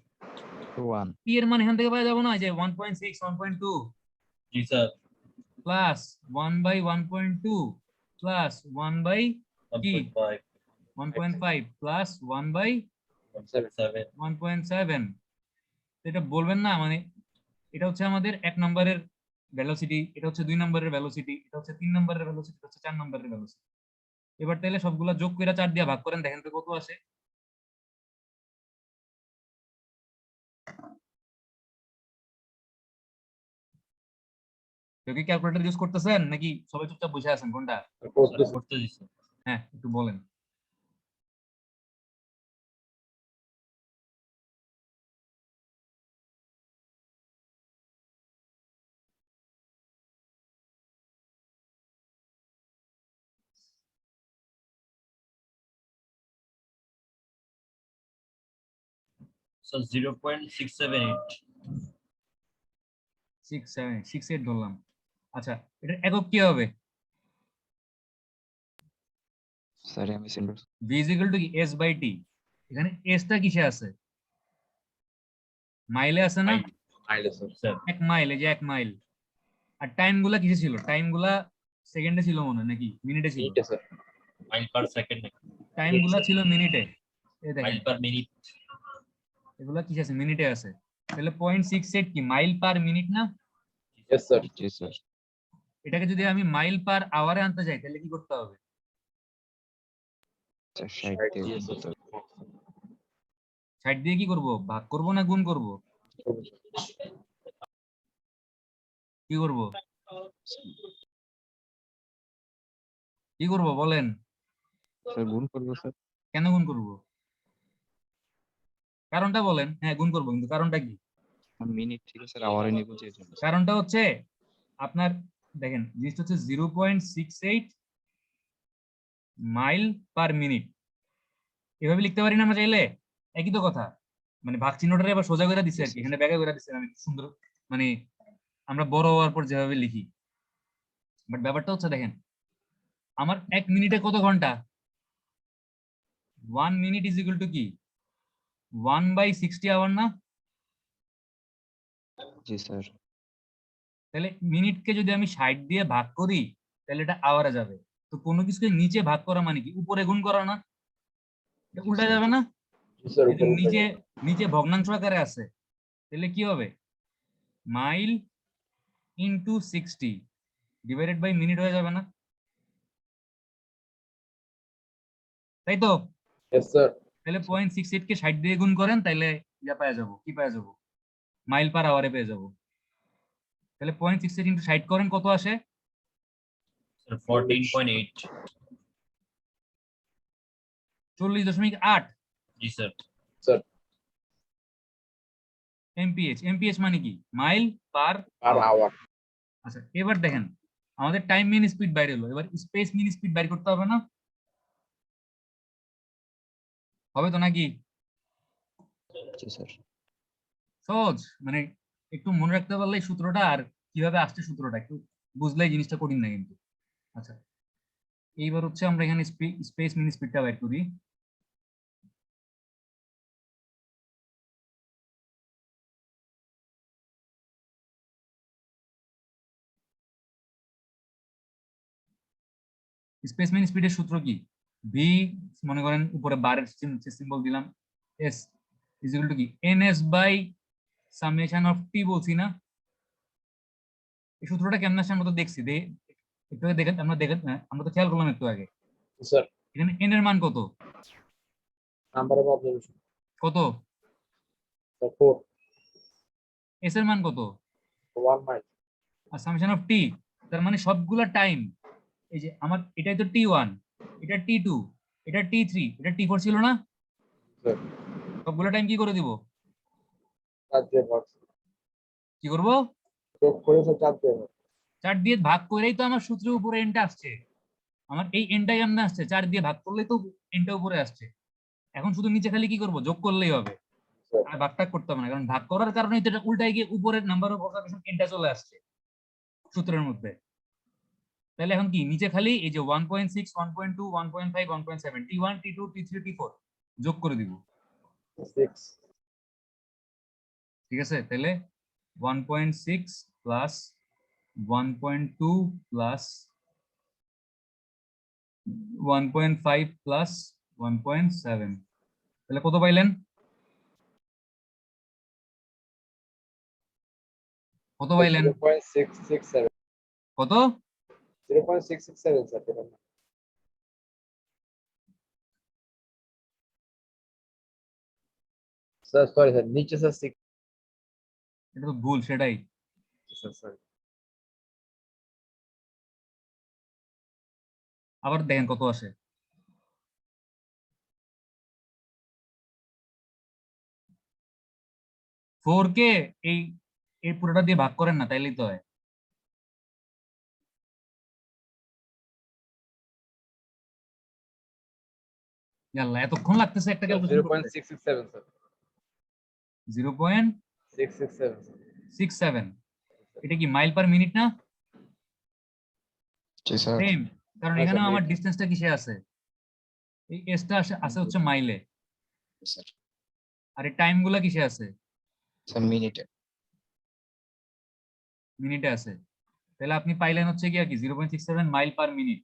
1। টি এর মান এখান থেকে পাওয়া যাবে না, যে 1.6 1.2 জি sir plus 1 by 1.2 plus 1 by কি 1.5 প্লাস 1 বাই 1.7। এটা বলবেন না, মানে এটা হচ্ছে আমাদের 1 নম্বরের ভেলোসিটি, এটা হচ্ছে 2 নম্বরের ভেলোসিটি, এটা হচ্ছে 3 নম্বরের ভেলোসিটি, এটা হচ্ছে 4 নম্বরের ভেলোসিটি। এবার তাহলে সবগুলা যোগ করে 4 দিয়ে ভাগ করেন, দেখেন তো কত আসে। কেউ কি ক্যালকুলেটর ইউজ করতেছেন নাকি সবাই চুপচাপ বসে আছেন? কোনটা করতে দিছি হ্যাঁ, একটু বলেন। So 0.678. 6.8 ধরলাম। আচ্ছা, এটা একক কি হবে? স্যার আমি symbol. v is equal to কি? s by t। এখানে এসটা কিসে আছে? মাইলে আছে না? Mile, sir. Sir, 1 মাইল, এই যে 1 মাইল। আর টাইম গুলা কিসে ছিল? টাইম গুলা সেকেন্ডে ছিল মনে হয় নাকি মিনিটে ছিল? Minute, sir. mile per second. Time গুলা ছিল মিনিটে। এই দেখেন Mile per minute. এগুলা কিসে আছে? মিনিটে আছে। তাহলে 0.68 কি মাইল পার মিনিট না? Yes, sir. জি স্যার। এটাকে যদি আমি মাইল পার আওয়ারে আনতে যাই তাহলে কি করতে হবে? স্যার 60 দিয়ে Yes, গুণ sir. করতে হবে। 60 দিয়ে কি করব? ভাগ করব না গুণ করব? কি করব? কি করব বলেন? স্যার গুণ করবো স্যার। কেন গুণ করব? কারণটা বলেন। হ্যাঁ গুণ করব, কিন্তু কারণটা কি? মিনিট থেকে স্যার আওয়ারে নিব যে জন্য। কারণটা হচ্ছে আপনার দেখেন জিনিসটা হচ্ছে 0.68 মাইল পার মিনিট। এভাবে লিখতে পারি না আমরা চাইলে? একই তো কথা, মানে ভাগ চিহ্নটা এবার সোজা করে দিচ্ছে আর কি, এখানে ব্যাগে করে দিচ্ছে আমি সুন্দর, মানে আমরা বড় হওয়ার পর যেভাবে লিখি। বাট ব্যাপারটা হচ্ছে দেখেন আমার 1 মিনিটে কত ঘন্টা? 1 মিনিট ইজ ইকুয়াল টু কি 1/60 আওয়ার না? জি স্যার। তাহলে মিনিটকে যদি আমি 60 দিয়ে ভাগ করি তাহলে এটা আওয়ারে যাবে। তো কোনো কিছুকে নিচে ভাগ করা মানে কি উপরে গুণ করা না? এটা উল্টা যাবে না? Yes, sir. যদি নিচে নিচে ভগ্নাংশ আকারে আছে তাহলে কি হবে? Mile into 60 divided by minute হয়ে যাবে না? তাই তো? Yes, sir. তাহলে 0.68 কে 60 দিয়ে গুণ করেন তাহলে ইয়া পেয়ে যাবো, কি পেয়ে যাবো? মাইল পার আওয়ারে পেয়ে যাবো। তাহলে 0.68 ইনটু 60 করেন কত আসে? Sir, 14.8. 40.8 Ji sir. Sir. MPH. MPH মানে কি? Mile per Per hour. আচ্ছা এবার দেখেন আমাদের টাইম মিন স্পিড বাইরে হলো, এবার স্পেস মিন স্পিড বাইর করতে হবে না? হবে তো নাকি? জি স্যার। সহজ, মানে একটু মনে রাখতে পারলে এই সূত্রটা, আর কিভাবে আসছে সূত্রটা একটু বুঝলেই জিনিসটা কঠিন না কিন্তু। আচ্ছা এইবার হচ্ছে আমরা এখানে স্পেস মিন স্পিডটা বাইর করি। স্পেস মিন স্পিডের সূত্র কি? ভি মনে করেন উপরে বারের সিম্বল দিলাম, এস ইজ ইকুয়াল টু কি এনএস বাই সামেশন অফ টি বলছি না? এই সূত্রটা কেমন আসে আমরা তো দেখছি, একটু আগে দেখেন, আমরা তো খেয়াল করলাম একটু আগে। Yes, sir. এখানে এন এর মান কত? Number of observation. কত? Sir, 4. এস এর মান কত? 1 mile. আর সামেশন অফ টি, তার মানে সবগুলা টাইম, এই যে আমার এটাই তো টি1, এটা টি2, এটা টি3, এটা টি4 ছিল না? Sir. সবগুলা টাইম কি করে দিব? 4 দিয়ে ভাগ। কি করব? যোগ করে স্যার 4 দিয়ে ভাগ। 4 দিয়ে ভাগ করেই তো আমার সূত্রের উপরে এনটা আসছে, আমার এই এনটাই এমন আসছে, 4 দিয়ে ভাগ করলেই তো এনটা উপরে আসছে। এখন শুধু নিচে খালি কি করব? যোগ করলেই হবে, Sir. আর ভাগটা করতে হবে না, কারণ ভাগ করার কারণে তো এটা উল্টাই গিয়ে উপরের নাম্বার অফ অবজারভেশন এনটা চলে আসছে সূত্রের মধ্যে। তাহলে এখন কি নিচে খালি এই যে 1.6 1.2 1.5 1.7 টি1 টি2 টি3 টি4 যোগ করে দিব। 6. ঠিক আছে, তাহলে 1.6 প্লাস 1.2 প্লাস 1.5 প্লাস 1.7, তাহলে কত পাইলেন? কত পাইলেন? 0.667. কত? 0.667 স্যার এটা না। স্যার সরি স্যার নিচে স্যার 6 এটা তো ভুল, সেটাই। Sir sorry. আবার দেখেন কত আসে। ফোর কে এই এই পুরোটা দিয়ে ভাগ করেন না, তাইলেই তো হয়। আল্লাহ এতক্ষণ লাগতেছে একটা ক্যালকুলেশন করতে। 0.667 স্যার 0.667, 667 এটা কি মাইল পার মিনিট না? জি স্যার। সেম, কারণ আচ্ছা, এখানে আমার minute. ডিসটেন্সটা কিসে আছে? এই এসটা আছে হচ্ছে মাইলে। স্যার আর এই টাইম গুলা কিসে আছে? স্যার মিনিটে মিনিটে আছে। তাহলে আপনি পাইলেন হচ্ছে কি আর কি 0.67 মাইল পার মিনিট।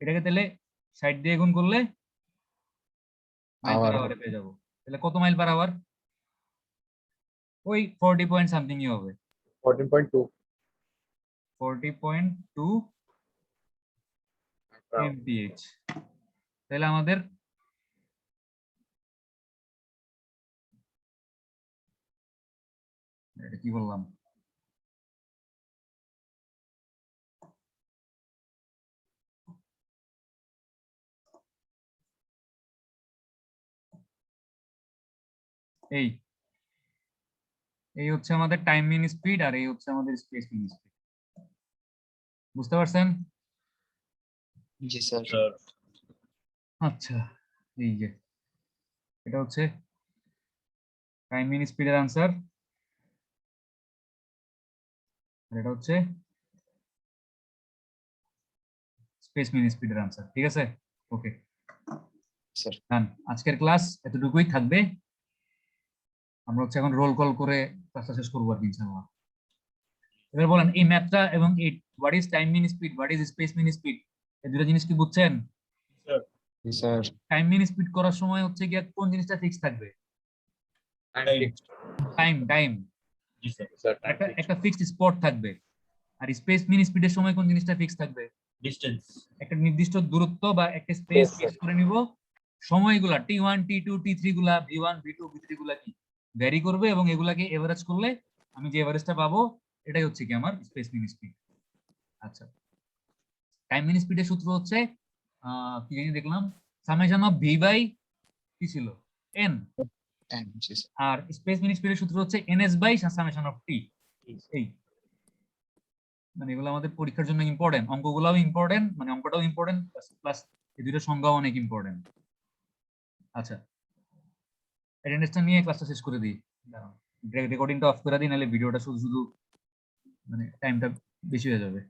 এটাকে তাহলে 60 দিয়ে গুণ করলে মাইল পার Hour আওয়ারে পেয়ে যাবো। তাহলে কত মাইল পার আওয়ার? ওই 40 পয়েন্ট সামথিং ই হবে। 14.2. 40.2 mph। তাহলে আমাদের এটা কি বললাম, এই এই হচ্ছে আমাদের টাইম মিন স্পিড আর এই হচ্ছে আমাদের স্পেস মিন স্পিড। বুঝতে পারছেন? জি স্যার Sir. আচ্ছা, এই যে এটা হচ্ছে টাইম মিন স্পিডের আনসার, আর এটা হচ্ছে স্পেস মিন স্পিডের আনসার। ঠিক আছে, ওকে স্যার ডান। আজকের ক্লাস এতটুকুই থাকবে। আমরা হচ্ছে এখন রোল কল করে ক্লাসটা শেষ করবো আর কি ইনশাআল্লাহ। এবার বলেন এই ম্যাথটা এবং এই what is time mean speed, what is space mean speed, এই দুটো জিনিস কি বুঝছেন? জি স্যার টাইম মিন স্পিড করার সময় হচ্ছে কি কোন জিনিসটা ফিক্স থাকবে? Time. Time time Ji sir. Sir, time একটা fixed. একটা ফিক্সড স্পট থাকবে। আর স্পেস মিন স্পিডের সময় কোন জিনিসটা ফিক্স থাকবে? Distance. একটা নির্দিষ্ট দূরত্ব বা একটা স্পেস Yes, sir. ফিক্স করে নিব। সময়গুলা T1 T2 T3 গুলা V1 V2 V3 গুলা কি ভ্যারি করবে এবং এগুলাকে এভারেজ করলে আমি যে এভারেজটা পাবো এটাই হচ্ছে কি আমার স্পেস মিন স্পিড। আচ্ছা, টাইম মিন স্পিডের সূত্র হচ্ছে কি জানি দেখলাম, সামেশন অফ ভি বাই কি ছিল এন, জি স্যার আর স্পেস মিন স্পিডের সূত্র হচ্ছে এনএস বাই সামেশন অফ টি। এই মানে এগুলো আমাদের পরীক্ষার জন্য ইম্পর্টেন্ট, অঙ্কগুলোও ইম্পর্টেন্ট, মানে অঙ্কটাও ইম্পর্টেন্ট প্লাস এই দুটো সংজ্ঞাও অনেক ইম্পর্টেন্ট। আচ্ছা, অ্যাটেন্ডেন্সটা নিয়ে ক্লাসটা শেষ করে দিই। রেকর্ডিংটা অফ করে দিই, নাহলে ভিডিওটা শুধু শুধু মানে টাইমটা বেশি হয়ে যাবে।